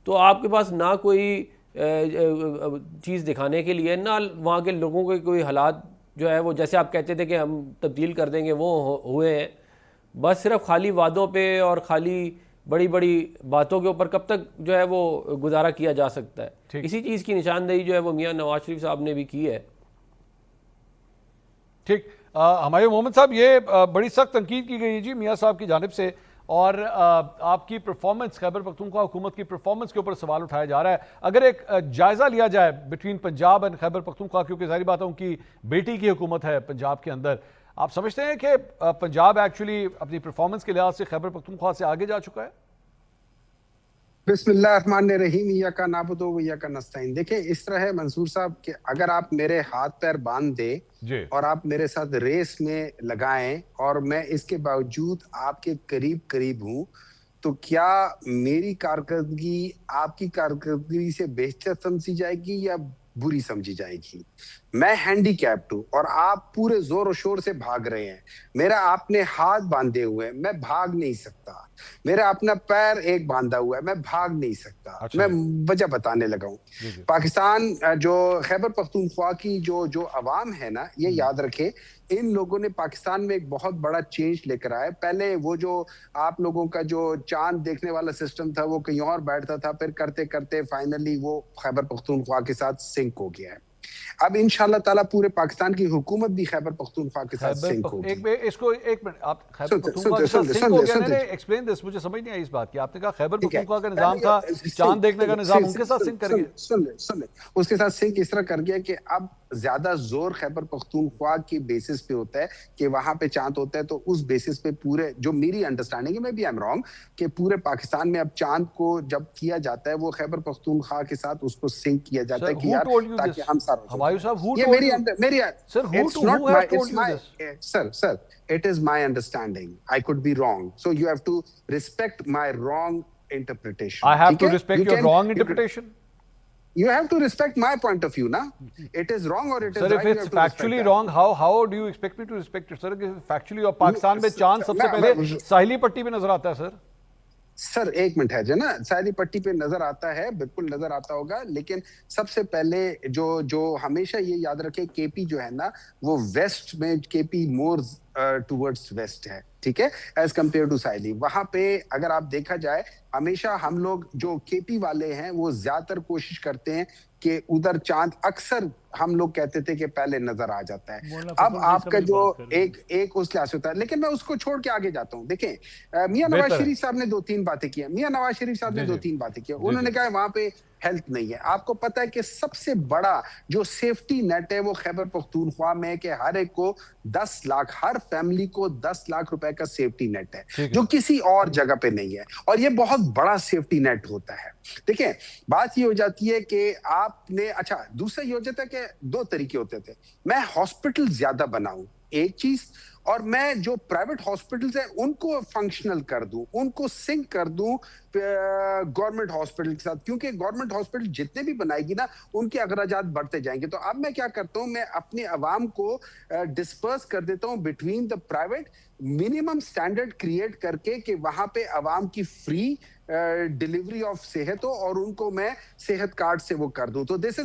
Speaker 5: तो आपके पास ना कोई चीज़ दिखाने के लिए, ना वहाँ के लोगों के कोई हालात जो है वो जैसे आप कहते थे कि हम तब्दील कर देंगे वो हुए हैं। बस सिर्फ खाली वादों पे और खाली बड़ी बड़ी बातों के ऊपर कब तक जो है वो गुजारा किया जा सकता है। इसी चीज़ की निशानदेही जो है वो मियां नवाज शरीफ साहब ने भी की है।
Speaker 1: ठीक, हमारे मोहम्मद साहब, ये बड़ी सख्त तनकीद की गई है जी मियां साहब की जानिब से, और आपकी परफॉर्मेंस, खैबर पख्तूनख्वा हुकूमत की परफॉर्मेंस के ऊपर सवाल उठाया जा रहा है। अगर एक जायज़ा लिया जाए बिटवीन पंजाब एंड खैबर पख्तूनख्वा, क्योंकि सारी बात है उनकी बेटी की हुकूमत है पंजाब के अंदर, आप समझते हैं कि पंजाब एक्चुअली अपनी परफॉर्मेंस के लिहाज से खैबर पख्तूनख्वा से आगे जा चुका है?
Speaker 6: बिस्मिल्लाहिर्रहमानिर्रहीम, इय्याका नअबुदु व इय्याका नस्तईन। देखिए, इस तरह है मंसूर साहब कि अगर आप मेरे हाथ पैर बांध दे और आप मेरे साथ रेस में लगाएं और मैं इसके बावजूद आपके करीब करीब हूं, तो क्या मेरी कारकर्दगी आपकी कारकर्दगी से बेहतर समझी जाएगी या बुरी समझी जाएगी? मैं हैंडीकैप्ड हूं और आप पूरे जोर और शोर से भाग रहे हैं। मेरा आपने हाथ बांधे हुए हैं, मैं भाग नहीं सकता। मेरा अपना पैर एक बांधा हुआ है, मैं भाग नहीं सकता।
Speaker 1: अच्छा।
Speaker 6: मैं वजह बताने लगा हूं। पाकिस्तान जो खैबर पख्तूनख्वा की जो अवाम है ना, ये याद रखे, इन लोगों ने पाकिस्तान में एक बहुत बड़ा चेंज लेकर आया। पहले वो जो आप लोगों का जो चांद देखने वाला सिस्टम था वो कहीं और बैठता था, फिर करते करते फाइनली वो खैबर पख्तूनख्वा के साथ सिंक हो गया है। अब इंशाल्लाह ताला पूरे पाकिस्तान की हुकूमत भी खैबर पख्तूनख्वा के साथ सिंक होगी।
Speaker 1: एक मिनट, आप खैबर पख्तूनख्वा के साथ सिंक हो गया? नहीं, एक्सप्लेन दिस, मुझे समझ नहीं आई इस बात की। आपने कहा खैबर पख्तूनख्वा का निजाम था, चांद देखने का निजाम, उनके साथ सिंक कर गया।
Speaker 6: सुन ले, उसके साथ सिंक इस तरह कर गया कि अब ज्यादा जोर खैबर पख्तूनख्वा की बेसिस पे होता है कि वहां पे चांद होता है, तो उस बेसिस पे पूरे, जो मेरी अंडरस्टैंडिंग है, maybe I am wrong, कि पूरे पाकिस्तान में अब चांद को जब किया जाता है वो खैबर पख्तूनख्वा के साथ उसको सिंक किया जाता है कि यार ताकि हम सारे, ये मेरी sir it is my understanding. I could be wrong, so you have to respect my wrong interpretation.
Speaker 1: I have to respect your wrong interpretation.
Speaker 6: You have to respect my point of view, na? It is wrong or it is
Speaker 1: right. Sir, if it's factually wrong, how do you expect me to respect it, sir? Factually, और पाकिस्तान में चांद सबसे पहले साहिली पट्टी पे नजर आता है, सर।
Speaker 6: सर एक मिनट है जो ना, साहिली पट्टी पे नजर आता है, बिल्कुल नजर आता होगा, लेकिन सबसे पहले जो हमेशा ये याद रखे, केपी जो है ना वो वेस्ट में, केपी मोर टुवर्ड्स वेस्ट है, ठीक है, एज कंपेयर टू साहिली। वहां पे अगर आप देखा जाए, हमेशा हम लोग जो केपी वाले हैं वो ज्यादातर कोशिश करते हैं कि उधर चांद, अक्सर हम लोग कहते थे कि पहले नजर आ जाता है। अब आपका जो एक उस लिहाज होता है, लेकिन मैं उसको छोड़ के आगे जाता हूँ। देखें, मियां नवाज शरीफ साहब ने 2-3 बातें की, मियां नवाज शरीफ साहब ने 2-3 बातें की। उन्होंने कहा वहां पे हेल्थ नहीं है। आपको पता है कि सबसे बड़ा जो सेफ्टी नेट है वो खैबर पख्तूनख्वा में है कि हर एक को 10 लाख, हर फैमिली को 10 लाख रुपए का सेफ्टी नेट है, जो किसी और जगह पे नहीं है, और ये बहुत बड़ा सेफ्टी नेट होता है। देखिए, बात ये हो जाती है कि आपने, अच्छा, दूसरा ये हो जाता है कि 2 तरीके होते थे, मैं हॉस्पिटल ज्यादा बनाऊं, एक चीज, और मैं जो प्राइवेट हॉस्पिटल्स हैं उनको फंक्शनल कर दूं, उनको सिंक कर दूं गवर्नमेंट हॉस्पिटल के साथ, क्योंकि गवर्नमेंट हॉस्पिटल जितने भी बनाएगी ना उनके अखराजात बढ़ते जाएंगे। तो अब मैं क्या करता हूं, मैं अपने अवाम को डिस्पर्स कर देता हूं between the private, minimum standard create करके कि वहां पे अवाम की फ्री डिलीवरी ऑफ सेहत हो और उनको मैं सेहत कार्ड से वो कर दूं। तो this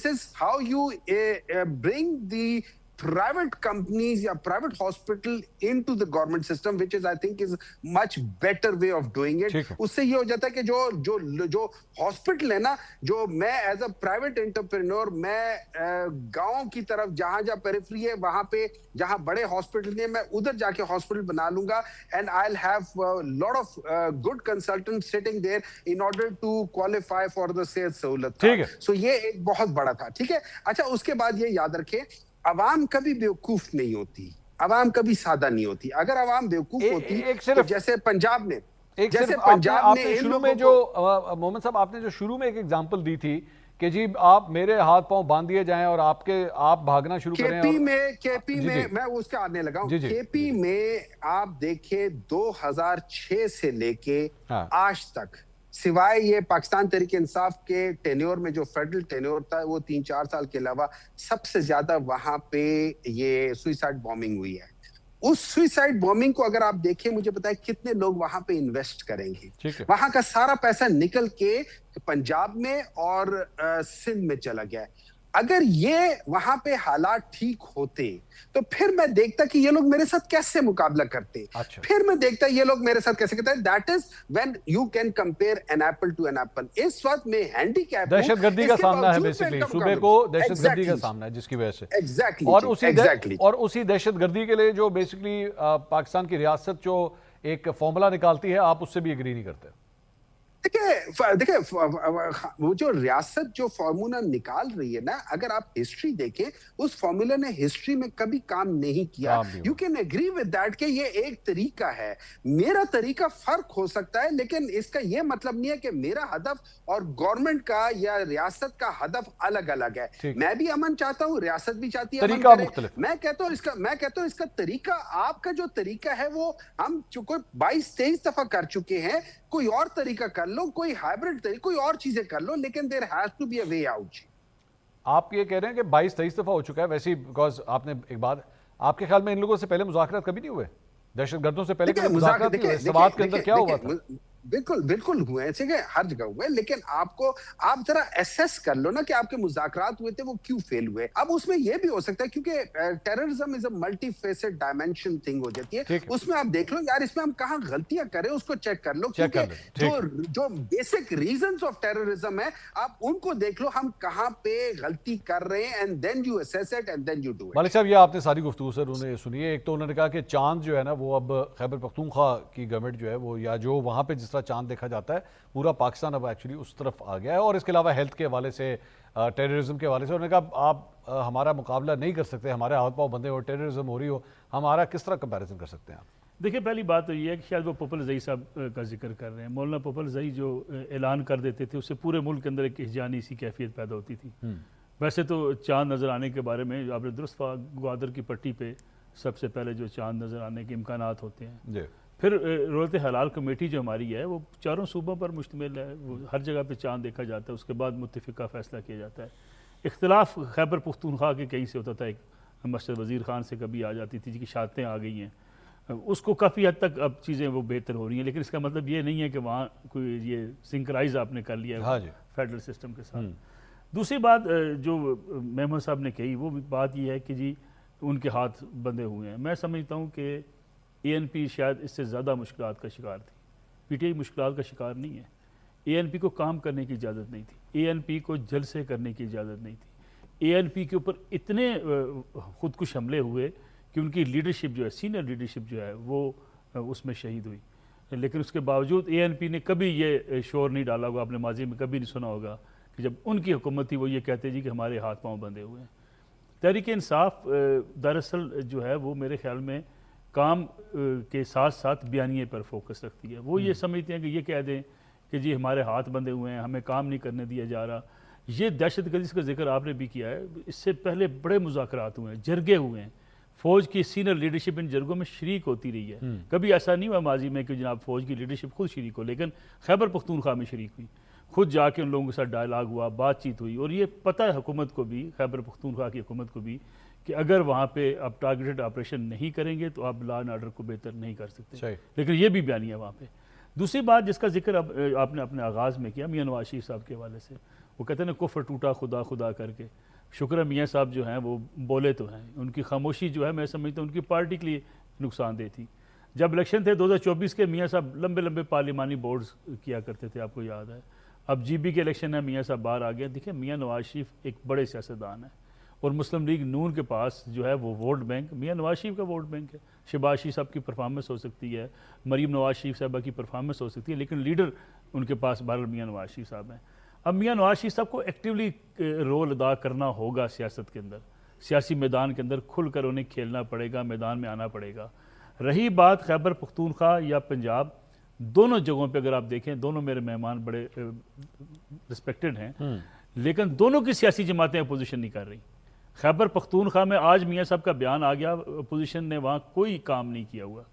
Speaker 6: is how you bring the private companies या private hospital into the government system, which is I think is much better way of doing it. उससे ये हो जाता है कि जो हॉस्पिटल है ना, जो मैं एज अ प्राइवेट एंटरप्रेन्योर मैं गांव की तरफ जहां पेरिफेरी है वहां पे जहां बड़े हॉस्पिटल नहीं है मैं उधर जाके हॉस्पिटल बना लूंगा, and I will have lot of good consultant sitting there in order to qualify for the सेहत सहूलत।
Speaker 1: ठीक है,
Speaker 6: सो ये एक बहुत बड़ा था। ठीक है, अच्छा उसके बाद ये याद रखें, अवाम कभी बेवकूफ नहीं होती, अवाम कभी सादा नहीं होती। अगर अवाम बेवकूफ होती तो जैसे पंजाब ने
Speaker 1: आपने शुरू में जो मोहम्मद साहब आपने जो शुरू में एक एग्जांपल दी थी कि जी आप मेरे हाथ पांव बांध दिए जाएं और आप भागना शुरू करें।
Speaker 6: केपी में मैं उसका आने लगा हूं। केपी में आप देखिए 2006 से लेके आज तक सिवाय ये पाकिस्तान तहरीक इंसाफ के टेन्योर में जो फेडरल टेन्योर था वो 3-4 साल के अलावा सबसे ज्यादा वहां पे ये सुइसाइड बॉम्बिंग हुई है। उस सुइसाइड बॉम्बिंग को अगर आप देखें, मुझे पता है कितने लोग वहां पे इन्वेस्ट करेंगे। वहां का सारा पैसा निकल के पंजाब में और सिंध में चला गया। अगर ये वहां पे हालात ठीक होते तो फिर मैं देखता कि ये लोग मेरे साथ कैसे मुकाबला करते।
Speaker 1: अच्छा।
Speaker 6: फिर मैं देखता ये लोग मेरे साथ कैसे करते हैं। That is when you can compare an apple to an apple. इस वक्त में हैंडीकैप
Speaker 1: दहशतगर्दी का सामना है, बेसिकली सूबे को दहशतगर्दी का सामना है जिसकी वजह से और उसी दहशतगर्दी के लिए जो बेसिकली पाकिस्तान की रियासत जो एक फॉर्मूला निकालती है, आप उससे भी एग्री नहीं करते?
Speaker 6: देखिए वो जो रियासत जो फॉर्मूला निकाल रही है ना, अगर आप हिस्ट्री देखें उस फॉर्मूला ने हिस्ट्री में कभी काम नहीं किया। You can agree with that कि ये एक तरीका है, मेरा तरीका फर्क हो सकता है, लेकिन इसका ये मतलब नहीं है कि मेरा हदफ और गवर्नमेंट का या रियासत का हदफ अलग अलग है। मैं भी अमन चाहता हूँ, रियासत भी चाहती है अमन करे। मैं कहता हूँ इसका तरीका, आपका जो तरीका है वो हम कोई 22-23 दफा कर चुके हैं, कोई और तरीका कर लो, कोई हाइब्रिड तरीका, कोई और चीजें कर लो, लेकिन there has to be a way out.
Speaker 1: आप ये कह रहे हैं कि 22-23 दफा हो चुका है, वैसे ही बिकॉज आपने एक बात, आपके ख्याल में इन लोगों से पहले मुज़ाकरात कभी नहीं हुए? दहशतगर्दों से पहले मुज़ाकरात नहीं हुए? सवात के अंदर क्या हुआ था?
Speaker 6: बिल्कुल हुए, ऐसे हर जगह हुए, लेकिन आप जरा एसेस कर लो ना कि आपके मुज़ाकरात हुए थे वो क्यों फेल हुए। अब उसमें ये भी हो सकता है क्योंकि terrorism is a multi facet dimension thing हो जाती है। उसमें आप देख लो यार, इसमें हम कहाँ गलतियां करें उसको चेक कर लो, क्योंकि जो बेसिक रीजंस ऑफ टेररिज्म है आप उनको देख लो, हम कहाँ पे गलती कर रहे हैं, and then you assess it and then you do it.
Speaker 1: Malik साहब, ये आपने सारी गुफ्तगू सर उन्हें सुनिए। एक तो उन्होंने कहा कि चांद जो है ना वो अब खैबर पख्तूनख्वा की गवर्नमेंट जो है वो, या जो वहाँ पे जिस चांद देखा जाता है, पूरा पाकिस्तान अब एक्चुअली उस तरफ आ गया है। और इसके अलावा हेल्थ के हवाले से, टेररिज्म के हवाले से उन्होंने कहा आप हमारा मुकाबला नहीं कर सकते, हमारे हाथ पांव बंधे हो, टेररिज्म हो रही हो, हमारा किस तरह कंपैरिजन कर सकते हैं आप?
Speaker 7: देखिए, पहली बात तो ये है कि शायद वो पोपल ज़ई साहब का जिक्र कर रहे हैं। मौलाना पोपल ज़ई जो ऐलान कर देते थे उससे पूरे मुल्क के अंदर एक हिजानी सी कैफियत पैदा होती थी। वैसे तो चांद नज़र आने के बारे में आपने दुरुस्त, ग्वादर की पट्टी पे सबसे पहले जो चांद नज़र आने के इम्कानात होते हैं। फिर रोयत हलाल कमेटी जो हमारी है वो चारों सूबों पर मुश्तमिल है, वो हर जगह पे चांद देखा जाता है, उसके बाद मुत्तफ़िका फ़ैसला किया जाता है। इख्तिलाफ खैबर पख्तूनख्वा के कहीं से होता था, एक मस्जिद वज़ीर ख़ान से कभी आ जाती थी कि शातें आ गई हैं, उसको काफ़ी हद तक अब चीज़ें वो बेहतर हो रही हैं, लेकिन इसका मतलब ये नहीं है कि वहाँ कोई ये सिंक्राइज आपने कर लिया है फेडरल सिस्टम के साथ। दूसरी बात जो मेमन साहब ने कही वो बात ये है कि जी उनके हाथ बंधे हुए हैं। मैं समझता हूँ कि ANP शायद इससे ज़्यादा मुश्किलात का शिकार थी, PTI मुश्किलात का शिकार नहीं है। ANP को काम करने की इजाज़त नहीं थी, ANP को जलसे करने की इजाज़त नहीं थी। ANP के ऊपर इतने खुदकुश हमले हुए कि उनकी लीडरशिप जो है, सीनियर लीडरशिप जो है वो उसमें शहीद हुई, लेकिन उसके बावजूद ANP ने कभी ये शोर नहीं डाला होगा, आपने माजी में कभी नहीं सुना होगा कि जब उनकी हुकूमत थी वो ये कहते जी कि हमारे हाथ पाँव बंधे हुए हैं। तहरीक इंसाफ दरअसल जो है वो मेरे ख्याल में काम के साथ साथ बयानिए पर फोकस रखती है। वो ये समझते हैं कि ये कह दें कि जी हमारे हाथ बंधे हुए हैं, हमें काम नहीं करने दिया जा रहा। ये दहशतगर्दी का जिक्र आपने भी किया है, इससे पहले बड़े मुज़ाकरात हुए हैं, जरगे हुए हैं, फ़ौज की सीनियर लीडरशिप इन जरगों में शरीक होती रही है। कभी ऐसा नहीं हुआ माजी में कि जनाब फ़ौज की लीडरशिप खुद शरीक हो, लेकिन खैबर पख्तूनख्वा में शरीक हुई, खुद जाके उन लोगों के साथ डायलाग हुआ, बातचीत हुई। और ये पता है हुकूमत को भी, खैबर पख्तूनख्वा की हुकूमत को भी, कि अगर वहाँ पे आप टारगेटेड ऑपरेशन नहीं करेंगे तो आप लॉ एंड ऑर्डर को बेहतर नहीं कर सकते। लेकिन ये भी बयानी है वहाँ पे। दूसरी बात जिसका जिक्र अब आपने अपने आगाज़ में किया मियां नवाज शरीफ साहब के हवाले से, वो कहते हैं ना कुफ्र टूटा खुदा खुदा करके। शुक्र है मियाँ साहब जो हैं वो बोले तो हैं, उनकी खामोशी जो है मैं समझता हूँ उनकी पार्टी के लिए नुकसानदेह थी। जब इलेक्शन थे 2024 के, मियाँ साहब लंबे लंबे पार्लिमानी बोर्ड्स किया करते थे, आपको याद है। अब जीबी के इलेक्शन है, मियाँ साहब बाहर आ गए। देखिए मियाँ नवाज शरीफ एक बड़े सियासतदान है और मुस्लिम लीग नून के पास जो है वो वोट बैंक मियाँ नवाज शरीफ का वोट बैंक है। शहबाज शरीफ साहब की परफॉर्मेंस हो सकती है, मरीम नवाज शरीफ साहबा की परफॉर्मेंस हो सकती है, लेकिन लीडर उनके पास बहरहाल मियाँ नवाज शरीफ साहब हैं। अब मियाँ नवाज शरीफ साहब को एक्टिवली रोल अदा करना होगा सियासत के अंदर, सियासी मैदान के अंदर खुलकर उन्हें खेलना पड़ेगा, मैदान में आना पड़ेगा। रही बात खैबर पख्तूनख्वा या पंजाब, दोनों जगहों पे अगर आप देखें, दोनों मेरे मेहमान बड़े रिस्पेक्टेड हैं, लेकिन दोनों की सियासी जमातें अपोजिशन नहीं कर रही। खैबर पख्तूनख्वा में आज मियाँ साहब का बयान आ गया, अपोजिशन ने वहाँ कोई काम नहीं किया हुआ।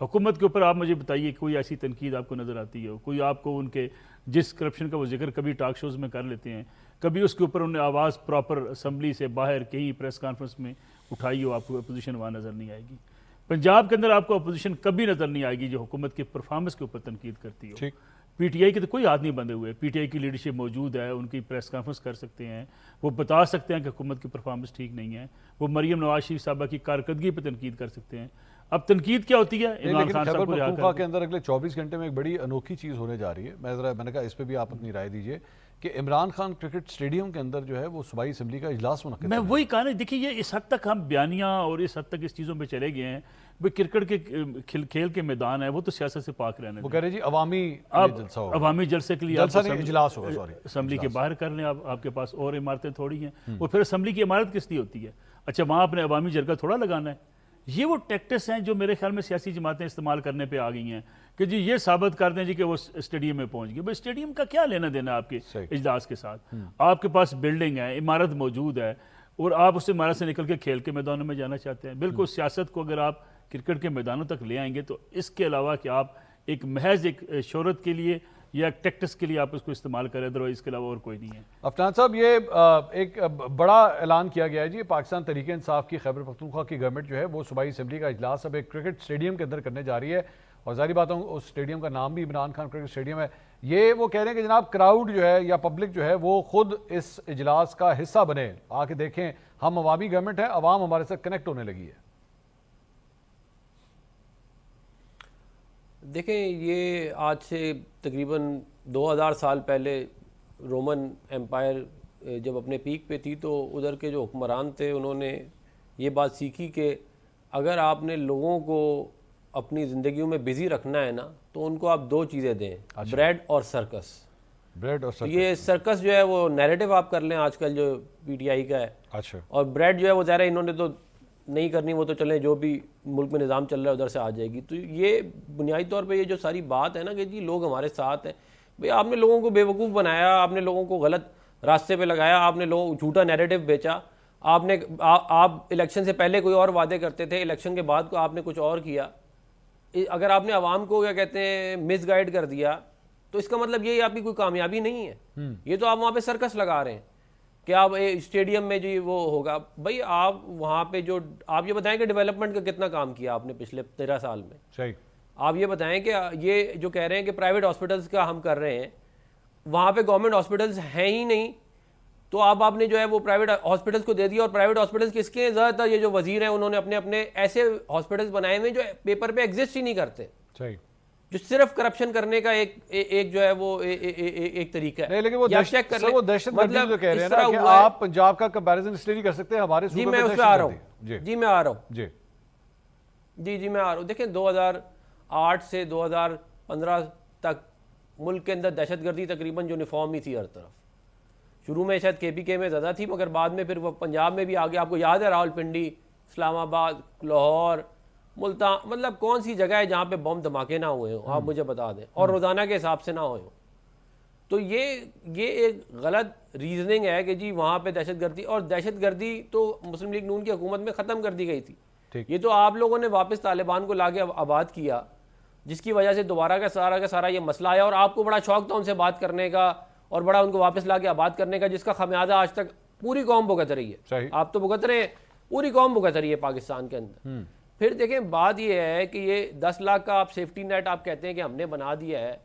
Speaker 7: हुकूमत के ऊपर आप मुझे बताइए कोई ऐसी तनकीद आपको नज़र आती है? कोई आपको उनके जिस करप्शन का वो जिक्र कभी टॉक शोज़ में कर लेते हैं, कभी उसके ऊपर उन्हें आवाज़ प्रॉपर असम्बली से बाहर कहीं प्रेस कॉन्फ्रेंस में उठाई हो, आपको अपोजिशन वहाँ नज़र नहीं आएगी। पंजाब के अंदर आपको अपोजिशन कभी नज़र नहीं आएगी जो हुकूमत की परफॉर्मेंस के ऊपर तनकीद करती हो। पीटीआई के तो कोई हाथ नहीं बंधे हुए, पीटीआई की लीडरशिप मौजूद है, उनकी प्रेस कॉन्फ्रेंस कर सकते हैं, वो बता सकते हैं कि हुकूमत की परफॉर्मेंस ठीक नहीं है, वो मरीम नवाज शरीफ साहबा की कारकर्दगी पर तनकीद कर सकते हैं। अब तनकीद क्या होती है? इमरान खान साहब को रिहा
Speaker 1: खैबर के अंदर अगले 24 घंटे में एक बड़ी अनोखी चीज़ होने जा रही है। मैंने कहा इस पर भी आप अपनी राय दीजिए कि इमरान खान क्रिकेट स्टेडियम के अंदर जो है वो सूबाई असम्बली का इजलास मुनक्किद।
Speaker 7: मैं वही कहा ना, देखिए ये इस हद तक हम बयानियाँ और इस हद तक इस चीज़ों में चले गए हैं, भाई क्रिकेट के खेल के मैदान है वो तो सियासत से पाक रहने, वो
Speaker 1: कह रहे जी अवामी जलसा होगा,
Speaker 7: अवामी जलसे के लिए
Speaker 1: इजलास होगा, सॉरी
Speaker 7: असम्बली के बाहर कर लें। आपके पास और इमारतें थोड़ी हैं, और फिर असम्बली की इमारत किस लिए होती है? अच्छा, वहाँ अपने अवामी जरगा थोड़ा लगाना है। ये वो टैक्टिक्स हैं जो मेरे ख्याल में सियासी जमातें इस्तेमाल करने पे आ गई हैं कि जी ये साबित कर दें जी कि वो स्टेडियम में पहुंच गए। भाई स्टेडियम का क्या लेना देना आपके इजलास के साथ? आपके पास बिल्डिंग है, इमारत मौजूद है, और आप उस इमारत से निकल के खेल के मैदानों में जाना चाहते हैं। बिल्कुल सियासत को अगर आप क्रिकेट के मैदानों तक ले आएंगे तो इसके अलावा कि आप एक महज एक शोहरत के लिए या टैक्टिक्स के लिए आप उसको इस्तेमाल करें, अदरवाइज इसके अलावा और कोई नहीं है।
Speaker 1: अफनान साहब, ये एक बड़ा ऐलान किया गया है जी, पाकिस्तान तहरीक इंसाफ की खैबर पख्तूनख्वा की गवर्नमेंट जो है वो सूबाई असम्बली का इजलास अब एक क्रिकेट स्टेडियम के अंदर करने जा रही है, और जारी बात है उस स्टेडियम का नाम भी इमरान खान क्रिकेट स्टेडियम है। ये वो कह रहे हैं कि जनाब क्राउड जो है या पब्लिक जो है वो खुद इस इजलास का हिस्सा बने, आके देखें हम अवामी गवर्नमेंट है, अवाम हमारे साथ कनेक्ट होने लगी है।
Speaker 5: देखें, ये आज से तकरीबन 2000 साल पहले रोमन एम्पायर जब अपने पीक पे थी तो उधर के जो हुक्मरान थे उन्होंने ये बात सीखी कि अगर आपने लोगों को अपनी ज़िंदगियों में बिज़ी रखना है ना तो उनको आप दो चीज़ें दें, ब्रेड और सर्कस।
Speaker 1: ब्रेड और सर्कस,
Speaker 5: ये सर्कस जो है वो नैरेटिव आप कर लें आजकल जो पीटीआई का है।
Speaker 1: अच्छा,
Speaker 5: और ब्रेड जो है वो ज़ाहिर है इन्होंने तो नहीं करनी, वो तो चले जो भी मुल्क में निज़ाम चल रहा है उधर से आ जाएगी। तो ये बुनियादी तौर पे ये जो सारी बात है ना कि जी लोग हमारे साथ हैं, भाई आपने लोगों को बेवकूफ़ बनाया, आपने लोगों को गलत रास्ते पे लगाया, आपने लोगों झूठा नैरेटिव बेचा, आपने आप इलेक्शन से पहले कोई और वादे करते थे, इलेक्शन के बाद को आपने कुछ और किया। अगर आपने आवाम को क्या कहते हैं मिसगाइड कर दिया तो इसका मतलब ये आपकी कोई कामयाबी नहीं है। ये तो आप वहाँ पे सर्कस लगा रहे हैं कि आप स्टेडियम में जी वो होगा। भाई आप वहाँ पे जो आप ये बताएं कि डेवलपमेंट का कितना काम किया आपने पिछले 13 साल में।
Speaker 1: सही।
Speaker 5: आप ये बताएं कि ये जो कह रहे हैं कि प्राइवेट हॉस्पिटल्स का हम कर रहे हैं, वहाँ पे गवर्नमेंट हॉस्पिटल्स हैं ही नहीं, तो आपने जो है वो प्राइवेट हॉस्पिटल्स को दे दिया। और प्राइवेट हॉस्पिटल्स किसके? ज़्यादातर ये जो वजीर हैं उन्होंने अपने अपने ऐसे हॉस्पिटल्स बनाए हुए जो पेपर पे एग्जिस्ट ही नहीं करते,
Speaker 1: सही,
Speaker 5: जो सिर्फ करप्शन करने का एक जो है वो एक तरीका है।
Speaker 1: नहीं, लेकिन वो चेक कर ले, वो दहशतगर्दी जो कह रहे हैं ना कि आप पंजाब का कंपैरिजन इसलिए नहीं कर सकते हमारे सूबे में।
Speaker 5: जी मैं उस पे आ रहा हूँ, जी मैं आ रहा हूँ, जी मैं आ रहा हूँ। देखिए 2008 से 2015 तक मुल्क के अंदर दहशतगर्दी तकरीबन यूनिफॉर्म ही थी हर तरफ। शुरू में शायद केपीके में ज़्यादा थी, मगर बाद में फिर वो पंजाब में भी आ गया। आपको याद है रावलपिंडी, इस्लामाबाद, लाहौर, मुल्तान, मतलब कौन सी जगह है जहाँ पे बम धमाके ना हुए हों, आप मुझे बता दें, और रोज़ाना के हिसाब से ना हुए हों। तो ये एक गलत रीजनिंग है कि जी वहाँ पे दहशतगर्दी, और दहशतगर्दी तो मुस्लिम लीग नून की हुकूमत में ख़त्म कर दी गई थी। ये तो आप लोगों ने वापस तालिबान को लाके आबाद किया, जिसकी वजह से दोबारा का सारा ये मसला आया। और आपको बड़ा शौक था उनसे बात करने का और बड़ा उनको वापस लाके आबाद करने का, जिसका खमियाजा आज तक पूरी कौम भुगत रही है। आप तो भुगत रहे हैं, पूरी कौम भुगत रही है पाकिस्तान के अंदर। फिर देखें, बात यह है कि ये 10 लाख का आप सेफ्टी नेट आप कहते हैं कि हमने बना दिया है।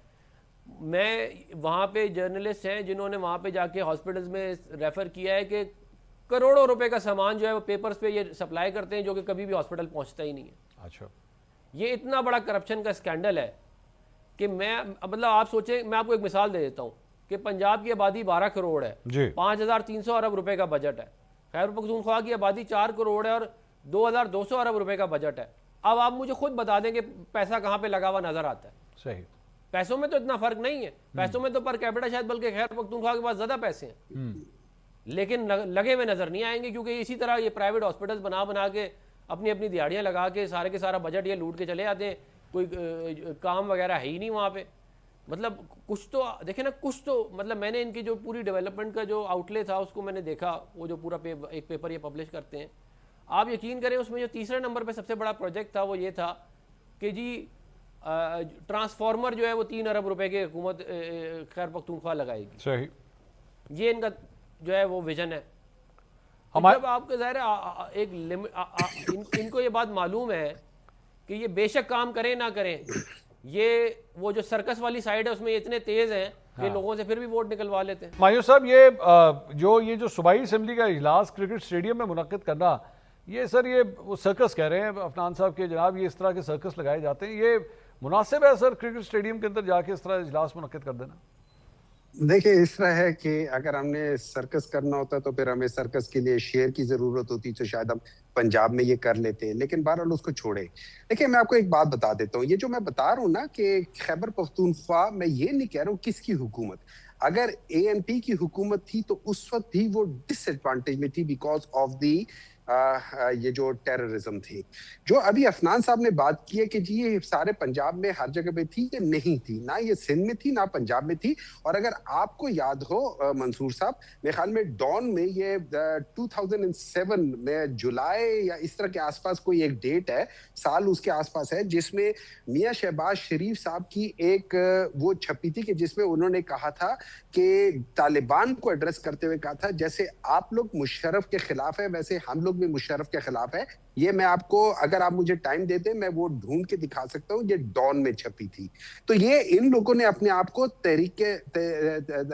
Speaker 5: मैं वहाँ पे जर्नलिस्ट हैं जिन्होंने वहाँ पे जाके हॉस्पिटल्स में रेफ़र किया है कि करोड़ों रुपए का सामान जो है वो पेपर्स पे ये सप्लाई करते हैं, जो कि कभी भी हॉस्पिटल पहुंचता ही नहीं है।
Speaker 1: अच्छा,
Speaker 5: ये इतना बड़ा करप्शन का स्कैंडल है कि मैं मतलब आप सोचें, मैं आपको एक मिसाल दे देता हूँ कि पंजाब की आबादी 12 करोड़ है,
Speaker 1: जी।
Speaker 5: 5300 अरब रुपए का बजट है। खैबर पख्तूनख्वा की आबादी 4 करोड़ है और 2200 अरब रुपए का बजट है। अब आप मुझे खुद बता दें कि पैसा कहाँ पे लगा हुआ नजर आता है।
Speaker 1: सही।
Speaker 5: पैसों में तो इतना फर्क नहीं है, पैसों में तो पर कैपिटा शायद बल्कि खैबर पख्तूनख्वा के पास ज्यादा पैसे हैं, लेकिन लगे हुए नजर नहीं आएंगे, क्योंकि इसी तरह ये प्राइवेट हॉस्पिटल बना बना के अपनी अपनी दिहाड़ियां लगा के सारे के सारा बजट ये लूट के चले जाते हैं। कोई काम वगैरह है ही नहीं वहाँ पे। मतलब कुछ तो देखे ना, कुछ तो मतलब मैंने इनकी जो पूरी डेवलपमेंट का जो आउटले था उसको मैंने देखा, वो जो पूरा एक पेपर ये पब्लिश करते हैं, आप यकीन करें उसमें जो तीसरे नंबर पे सबसे बड़ा प्रोजेक्ट था वो ये था कि जी ट्रांसफार्मर जो है वो 3 अरब रुपए की हुकूमत खैबर पख्तूनख्वा लगाएगी।
Speaker 1: सही।
Speaker 5: ये इनका जो है वो विजन है।
Speaker 1: हमारे
Speaker 5: जब आपको ज़ाहिर है एक लिमिट इनको ये बात मालूम है कि ये बेशक काम करें ना करें, ये वो जो सर्कस वाली साइड है उसमें ये इतने तेज हैं कि लोगों से फिर भी वोट निकलवा लेते हैं।
Speaker 1: मायूस साहब, ये जो सूबाई असेंबली का इजलास क्रिकेट स्टेडियम में मुनक्किद करना, ये सर ये वो सर्कस कह रहे हैं अफनान साहब के जनाब, ये इस तरह के सर्कस लगाए जाते हैं, ये मुनासिब है सर क्रिकेट स्टेडियम के अंदर जाके इस तरह इजलास मुनक्किद कर देना?
Speaker 6: देखिए, इस तरह है कि अगर हमने सर्कस करना होता तो फिर हमें सर्कस के लिए शेयर की जरूरत होती, तो शायद हम पंजाब में ये कर लेते हैं, लेकिन बहरहाल उसको छोड़े। देखिए, मैं आपको एक बात बता देता हूँ, ये जो मैं बता रहा हूँ ना कि खैबर पख्तूनख्वा, मैं ये नहीं कह रहा हूँ किसकी हुकूमत, अगर ANP की हुकूमत थी तो उस वक्त भी वो डिसएडवांटेज में थी बिकॉज ऑफ दी ये जो टेररिज्म थी। जो अभी अफनान साहब ने बात की है कि जी ये सारे पंजाब में हर जगह पे थी, कि नहीं थी, ना ये सिंध में थी ना पंजाब में थी। और अगर आपको याद हो मंसूर साहब, मेरे ख्याल में डॉन में ये 2007 में जुलाई या इस तरह के आसपास कोई एक डेट है, साल उसके आसपास है, जिसमें मियां शहबाज शरीफ साहब की एक वो छपी थी कि जिसमें उन्होंने कहा था कि तालिबान को एड्रेस करते हुए कहा था जैसे आप लोग मुशर्रफ के खिलाफ है वैसे हम लोग भी मुशर्रफ के खिलाफ है। ये मैं आपको, अगर आप मुझे टाइम देते मैं वो ढूंढ के दिखा सकता हूँ, ये डॉन में छपी थी। तो ये इन लोगों ने अपने आप को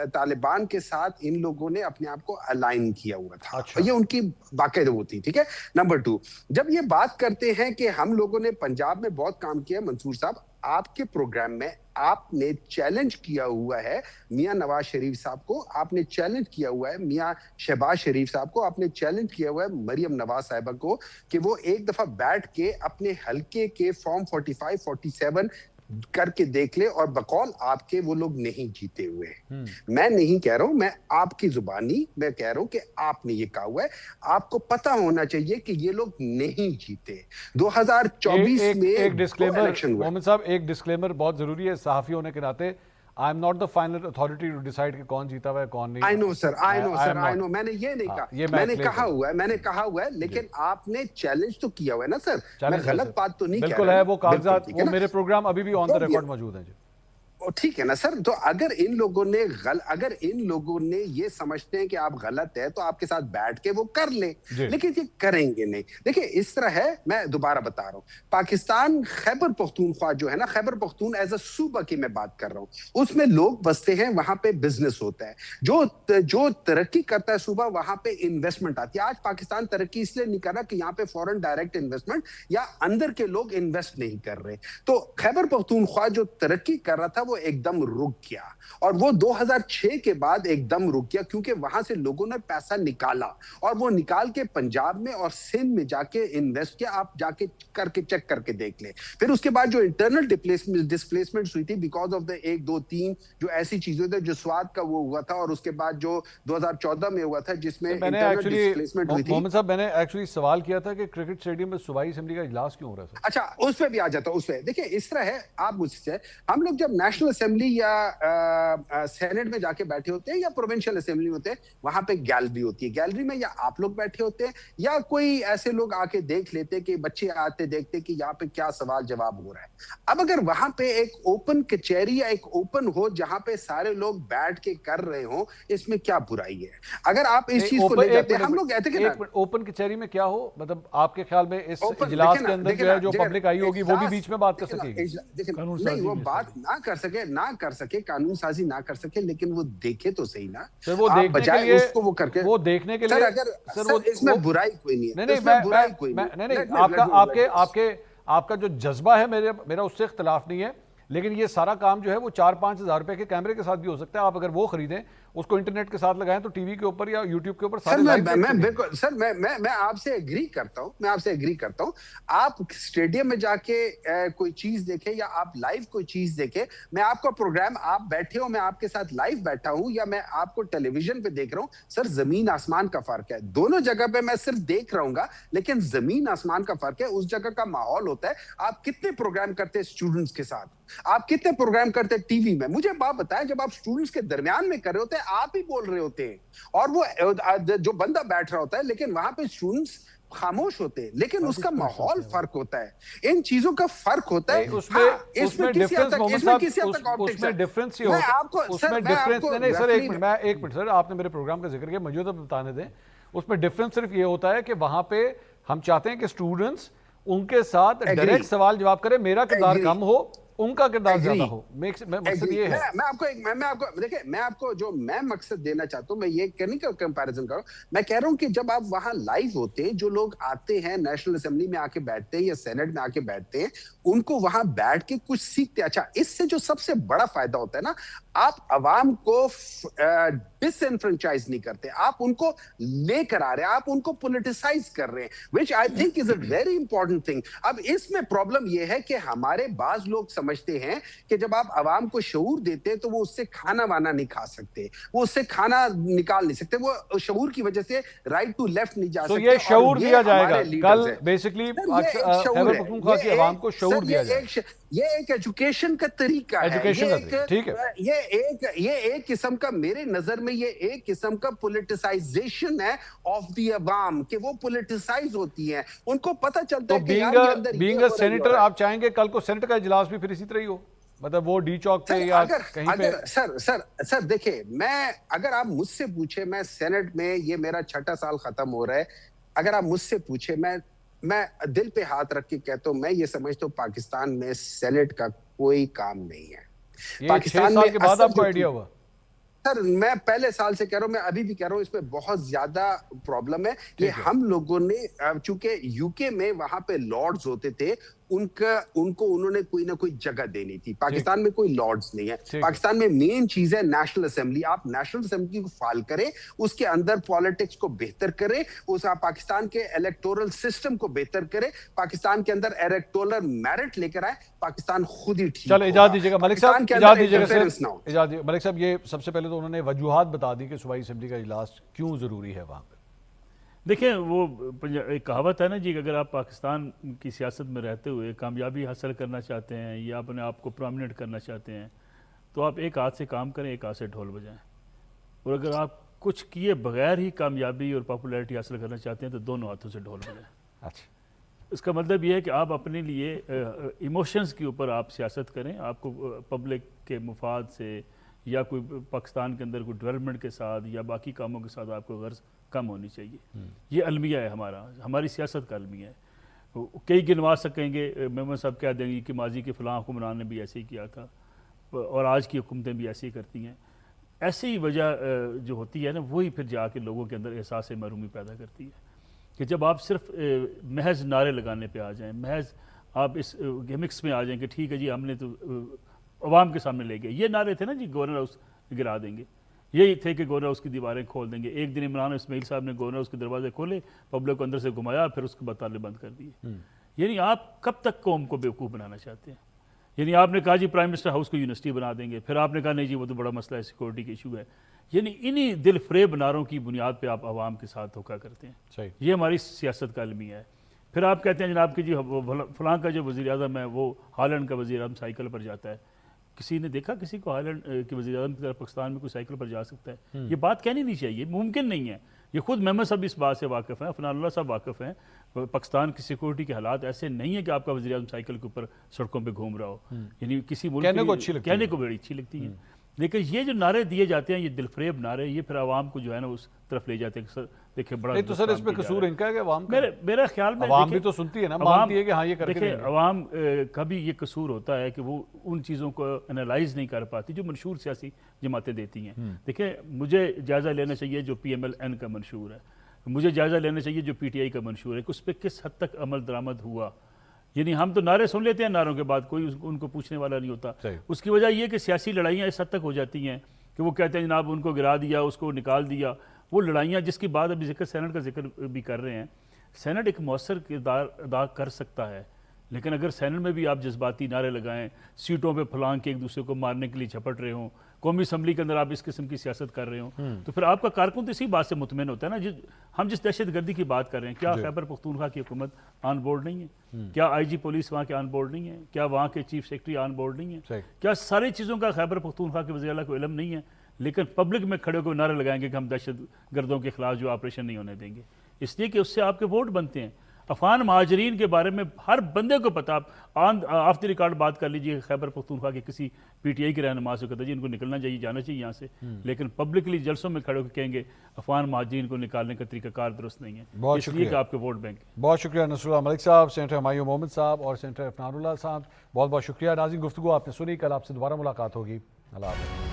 Speaker 6: तालिबान के साथ इन लोगों ने अपने आप को अलाइन किया हुआ था। अच्छा। ये उनकी बाकायदा वो थी, ठीक है। नंबर 2, जब ये बात करते हैं कि हम लोगों ने पंजाब में बहुत काम किया, मंसूर साहब आपके प्रोग्राम में आपने चैलेंज किया हुआ है मियां नवाज शरीफ साहब को, आपने चैलेंज किया हुआ है मियां शहबाज शरीफ साहब को, आपने चैलेंज किया हुआ है मरियम नवाज साहिबा को कि वो एक दफा बैठ के अपने हलके के फॉर्म 45, 47 करके देख ले, और बकौल आपके वो लोग नहीं जीते हुए। मैं नहीं कह रहा हूं, मैं आपकी जुबानी मैं कह रहा हूं कि आपने ये कहा हुआ है। आपको पता होना चाहिए कि ये लोग नहीं जीते। 2024 में
Speaker 1: एक डिस्क्लेमर
Speaker 6: इलेक्शन हुआ।
Speaker 1: मोहम्मद साहब, एक डिस्क्लेमर बहुत जरूरी है सहाफी होने के नाते। I am not the final authority to decide कि कौन जीता हुआ है कौन नहीं।
Speaker 6: I know sir, I know, मैंने ये नहीं कहा, मैंने कहा हुआ है, लेकिन आपने चैलेंज तो किया हुआ है ना सर, मैं गलत बात तो नहीं कह रहा।
Speaker 1: बिल्कुल है, वो कागजात वो मेरे प्रोग्राम अभी भी ऑन द रिकॉर्ड मौजूद है जी।
Speaker 6: ठीक है ना सर। तो अगर इन लोगों ने ये समझते हैं कि आप गलत है तो आपके साथ बैठ के वो कर ले, लेकिन ये करेंगे नहीं। देखिए इस तरह है, मैं दोबारा बता रहा हूँ, पाकिस्तान खैबर पख्तूनख्वा जो है ना, खैबर पख्तून एज अ सूबा की मैं बात कर रहा हूँ, उसमें लोग बसते हैं, वहां पे बिजनेस होता है, जो तरक्की करता है सूबा, वहां पे इन्वेस्टमेंट आती है। आज पाकिस्तान तरक्की इसलिए नहीं कर रहा कि यहाँ पे फॉरेन डायरेक्ट इन्वेस्टमेंट या अंदर के लोग इन्वेस्ट नहीं कर रहे। तो खैबर पख्तूनख्वा जो तरक्की कर रहा था वो एकदम रुक गया, और वो 2006 के बाद एकदम रुक गया, क्योंकि वहां से लोगों ने पैसा निकाला और वो निकाल के पंजाब में और सिंध में जाके इन्वेस्ट किया। आप जाके करके चेक करके देख ले। फिर उसके बाद जो इंटरनल डिस्प्लेसमेंट हुई थी बिकॉज ऑफ द 1, 2, 3 जो ऐसी चीजें थी, जो स्वाद का वो हुआ था, और उसके बाद जो 2014 में हुआ था जिसमें इंटरनल डिस्प्लेसमेंट हुई थी।
Speaker 1: मोहम्मद साहब, मैंने एक्चुअली सवाल किया था कि क्रिकेट स्टेडियम में सूबाई असेंबली का इजलास क्यों हो रहा है?
Speaker 6: अच्छा, उस पे भी आ जाता हूं। उस पे देखिए इस तरह है, आप मुझसे, हम लोग जब नेशनल असेंबली या सेनेट में जाके बैठे होते हैं या प्रोविंशियल असेंबली में होते हैं, वहां पे गैलरी होती है। गैलरी में या आप लोग बैठे होते हैं या कोई ऐसे लोग आके देख लेते कि बच्चे आते देखते कि यहाँ पे क्या सवाल जवाब हो रहा है। अब अगर वहां पे एक ओपन कचहरी या एक ओपन हो जहां पे सारे लोग बैठ के कर रहे हो, इसमें क्या बुराई है? अगर आप इस चीज को ले जाते हैं, हम लोग कहते हैं कि
Speaker 1: ओपन कचहरी में क्या हो, मतलब आपके ख्याल में इस इजलास के अंदर जो है जो पब्लिक आई होगी वो भी बीच में बात कर सकेगी?
Speaker 6: नहीं, वो बात ना कर सके कानून साजी ना कर सके, लेकिन वो देखे तो सही ना।
Speaker 1: सर वो
Speaker 6: आप
Speaker 1: देखने के
Speaker 6: बजाय
Speaker 1: लिए
Speaker 6: उसको वो करके,
Speaker 1: वो देखने के
Speaker 6: सर
Speaker 1: लिए
Speaker 6: अगर
Speaker 1: सर
Speaker 6: सर
Speaker 1: वो
Speaker 6: इसमें बुराई कोई नहीं है,
Speaker 1: नहीं नहीं
Speaker 6: इसमें बुराई कोई
Speaker 1: नहीं
Speaker 6: नहीं।
Speaker 1: आपका जो जज्बा है मेरा उससे इख्तिलाफ नहीं है, लेकिन ये सारा काम जो है वो 4-5 हज़ार रुपए के कैमरे के साथ भी हो सकता है। आप अगर वो खरीदें, उसको इंटरनेट के साथ लगाएं, तो टीवी के ऊपर या यूट्यूब के ऊपर सारे लाइव
Speaker 6: मैं बिल्कुल सर मैं आपसे एग्री करता हूं। आप स्टेडियम में जाके कोई चीज देखें या आप लाइव कोई चीज देखें, मैं आपका प्रोग्राम, आप बैठे हो, मैं आपके साथ लाइव बैठा हूं, या मैं आपको टेलीविजन पे देख रहा हूं, सर जमीन आसमान का फर्क है। दोनों जगह पे मैं सिर्फ देख रहूंगा, लेकिन जमीन आसमान का फर्क है। उस जगह का माहौल होता है। आप कितने प्रोग्राम करते हैं स्टूडेंट्स के साथ, आप कितने प्रोग्राम करते हैं टीवी में? मुझे बात बताएं, जब आप स्टूडेंट्स के दरमियान में कर रहे होते हैं, आप ही बोल रहे होते हैं, और वो जो बंदा बैठ रहा होता है, लेकिन वहां पे स्टूडेंट्स खामोश होते हैं, लेकिन उसका माहौल फर्क होता है। इन चीजों का फर्क होता है।
Speaker 1: उसमें डिफरेंस ये होता है। उसमें डिफरेंस नहीं सर, एक मिनट सर, आपने मेरे प्रोग्राम का जिक्र किया, मुझे तो बताने दें। उसमें डिफरेंस सिर्फ ये होता है कि वहां पे हम चाहते हैं कि स्टूडेंट्स उनके साथ डायरेक्ट सवाल जवाब करें, मेरा किरदार कम हो, उनका किरदार ज्यादा हो। मकसद ये है।
Speaker 6: मैं आपको जो मैं मकसद देना चाहता हूं, मैं ये नहीं कंपैरिजन कर रहा हूं, मैं कह रहा हूं कि जब आप वहां लाइव होते हैं, जो लोग आते हैं नेशनल असेंबली में आके बैठते हैं या सेनेट में आके बैठते हैं, उनको वहां बैठ के कुछ सीखते। अच्छा, इससे जो सबसे बड़ा फायदा होता है ना, आप अवाम को डिसएनफ्रेंचाइज नहीं करते, आप उनको लेकर आ रहे हैं, आप उनको पॉलिटिसाइज कर रहे हैं, which I think is a very important thing. अब इसमें प्रॉब्लम यह है कि हमारे बाज लोग समझते हैं कि जब आप अवाम को शऊर देते हैं, तो वो उससे खाना वाना नहीं खा सकते, वो उससे खाना निकाल नहीं सकते, वो शऊर की वजह से राइट टू लेफ्ट नहीं जा सकते।
Speaker 1: ये शऊर दिया जाएगा कल, बेसिकली खैबर पख्तूनख्वा की अवाम को शऊर दिया जाएगा।
Speaker 6: ये एक एजुकेशन का तरीका है,
Speaker 1: ठीक है।
Speaker 6: ये एक किस्म का, मेरे नजर में ये एक किस्म का पॉलिटिसाइजेशन है ऑफ द अवाम, कि वो पॉलिटिसाइज होती हैं, उनको पता चलता है कि
Speaker 1: बीइंग अ सेनेटर आप चाहेंगे कल को सेनेट का इजलास भी फिर इसी तरह ही हो, मतलब वो डी चौक पे या कहीं पे?
Speaker 6: सर देखिए, मैं, अगर आप मुझसे पूछे, मैं सेनेट में, ये मेरा 6ठा साल खत्म हो रहा है, अगर आप मुझसे पूछे, मैं दिल पे हाथ रख के कहता हूं, मैं ये समझता हूं पाकिस्तान में सेनेट का कोई काम नहीं है।
Speaker 1: पाकिस्तान 6 साल के बाद आपको आइडिया हुआ?
Speaker 6: सर मैं पहले साल से कह रहा हूं, मैं अभी भी कह रहा हूं, इसमें बहुत ज्यादा प्रॉब्लम है। ये हम लोगों ने, चूंकि यूके में वहां पे लॉर्ड्स होते थे, उनको उन्होंने कोई ना कोई जगह देनी थी। पाकिस्तान में कोई लॉर्ड्स नहीं है। पाकिस्तान में मेन चीज है नेशनल असेंबली। आप नेशनल असेंबली को फाल करें, उसके अंदर पॉलिटिक्स को बेहतर करें, पाकिस्तान के इलेक्टोरल सिस्टम को बेहतर करें, पाकिस्तान के अंदर इलेक्टोरल मेरिट लेकर आए, पाकिस्तान खुद ही ठीक।
Speaker 1: चलो इजाजत दीजिएगा मलिक साहब, इजाजत दीजिएगा मलिक साहब। ये सबसे पहले तो उन्होंने वजूहात बता दी कि सूबाई असेंबली का इजलास क्यों जरूरी है वहां पर।
Speaker 7: देखिए, वो एक कहावत है ना जी, कि अगर आप पाकिस्तान की सियासत में रहते हुए कामयाबी हासिल करना चाहते हैं या अपने आप को प्रोमिनेंट करना चाहते हैं, तो आप एक हाथ से काम करें, एक हाथ से ढोल बजाएं। और अगर आप कुछ किए बगैर ही कामयाबी और पॉपुलैरिटी हासिल करना चाहते हैं, तो दोनों हाथों से ढोल बजाएं।
Speaker 1: अच्छा,
Speaker 7: इसका मतलब ये है कि आप अपने लिए इमोशंस के ऊपर आप सियासत करें। आपको पब्लिक के मुफाद से या कोई पाकिस्तान के अंदर कोई डेवलपमेंट के साथ या बाकी कामों के साथ आपको गर्ज कम होनी चाहिए। ये अलमिया है हमारी सियासत का अलमिया है। कई गिनवा सकेंगे, मेमन साहब कह देंगे कि माजी के फ़लाँ हुक्मरान ने भी ऐसे ही किया था और आज की हुकूमतें भी ऐसे ही करती हैं। ऐसी ही वजह जो होती है ना, वही फिर जाके लोगों के अंदर एहसास महरूमी पैदा करती है कि जब आप सिर्फ महज नारे लगाने पे आ जाएं, महज आप इस गिमिक्स में आ जाएं कि ठीक है जी, हमने तो अवाम के सामने ले गए। ये नारे थे ना जी, गवर्नर हाउस गिरा देंगे, यही थे कि गवर्नर हाउस की दीवारें खोल देंगे। एक दिन इमरान इस्माइल साहब ने गवर्नर हाउस के दरवाजे खोले, पब्लिक को अंदर से घुमाया, फिर उसके बाद ताले बंद कर दिए। यानी आप कब तक कौम को बेवकूफ़ बनाना चाहते हैं? यानी आपने कहा जी प्राइम मिनिस्टर हाउस को यूनिवर्सिटी बना देंगे, फिर आपने कहा नहीं जी वो तो बड़ा मसला है, सिक्योरिटी का इशू है। यानी इन्हीं दिल फरेब नारों की बुनियाद पे आप आवाम के साथ धोखा करते हैं।
Speaker 1: सही,
Speaker 7: ये हमारी सियासत का अलमिया है। फिर आप कहते हैं जनाब कि जी फलां का जो वज़ीर आज़म है वो हालैंड का वज़ीर आज़म साइकिल पर जाता है। किसी ने देखा किसी को हालैंड के वज़ीर आज़म की तरह पाकिस्तान में कोई साइकिल पर जा सकता है? ये बात कहनी नहीं चाहिए, मुमकिन नहीं है। ये खुद मेमन साहब इस बात से वाकिफ़ हैं, फनानुल्लाह साहब वाकिफ़ हैं। पाकिस्तान की सिक्योरिटी के हालात ऐसे नहीं है कि आपका वज़ीर आज़म साइकिल के ऊपर सड़कों पर घूम रहा हो। यानी किसी मुल्क
Speaker 1: कहने को
Speaker 7: बड़ी अच्छी लगती है। लेकिन ये जो नारे दिए जाते हैं, ये दिलफरेब नारे, ये फिर आवाम को जो है ना उस तरफ ले जाते हैं कि सर देखिए बड़ा
Speaker 1: नहीं तो सर इसमें कसूर इनका है कि अवाम का?
Speaker 7: मेरा ख्याल में
Speaker 1: अवाम भी तो सुनती है ना, मानती है कि हाँ ये करके
Speaker 7: देखिए
Speaker 1: देंगे।
Speaker 7: अवाम का भी ये कसूर होता है कि वो उन चीज़ों को एनालाइज नहीं कर पाती जो मशहूर सियासी जमातें देती हैं। देखिए मुझे जायज़ा लेना चाहिए जो PMLN का मंशूर है, मुझे जायज़ा लेना चाहिए जो PTI का मंशूर है कि उस पर किस हद तक अमल दरामद हुआ। यानी हम तो नारे सुन लेते हैं, नारों के बाद कोई उनको पूछने वाला नहीं होता। उसकी वजह यह कि सियासी लड़ाइयाँ इस हद तक हो जाती हैं कि वो कहते हैं जनाब उनको गिरा दिया, उसको निकाल दिया। वो लड़ाइयाँ जिसकी बात अभी जिक्र सेनेट का जिक्र भी कर रहे हैं, सेनेट एक मौसर किरदार अदा कर सकता है, लेकिन अगर सेनेट में भी आप जज्बाती नारे लगाएं, सीटों पे फलांग के एक दूसरे को मारने के लिए झपट रहे हों, कौमी असम्बली के अंदर आप इस किस्म की सियासत कर रहे हो, तो फिर आपका कारकुन तो इसी बात से मुतमिन होता है ना। हम जिस दहशत गर्दी की बात कर रहे हैं, क्या खैबर पख्तूनख्वा की हुकूमत ऑन बोर्ड नहीं है? क्या IG पुलिस वहाँ के ऑन बोर्ड नहीं है? क्या वहाँ के चीफ सेक्रेटरी ऑन बोर्ड नहीं है? क्या सारी चीज़ों का खैबर पख्तूनख्वा के वज़ीर आला को इल्म नहीं है? लेकिन पब्लिक में खड़े होकर नारे लगाएंगे कि हम दहशत गर्दों के खिलाफ जो ऑपरेशन नहीं होने देंगे, इसलिए कि उससे आपके वोट बनते हैं। अफगान महाजरीन के बारे में हर बंदे को पता, ऑफ द रिकॉर्ड बात कर लीजिए, खैबर पख्तूनख्वा के किसी PTI के रहनुमा से कहता जी इनको निकलना चाहिए, जाना चाहिए यहाँ से, लेकिन पब्लिकली जलसों में खड़े होकर कहेंगे अफगान महाजरीन को निकालने का तरीकाकार दुरुस्त नहीं है, इसलिए कि आपके वोट बैंक।
Speaker 1: बहुत शुक्रिया नसरुल्लाह मलिक साहब, सेनेटर हुमायूं मोहम्मद साहब और सेनेटर अफनानुल्लाह साहब, बहुत बहुत शुक्रिया। नाज़रीन गुफ्तगू आपने सुनी, कल आपसे दोबारा मुलाकात होगी। अल्लाह हाफ़िज़।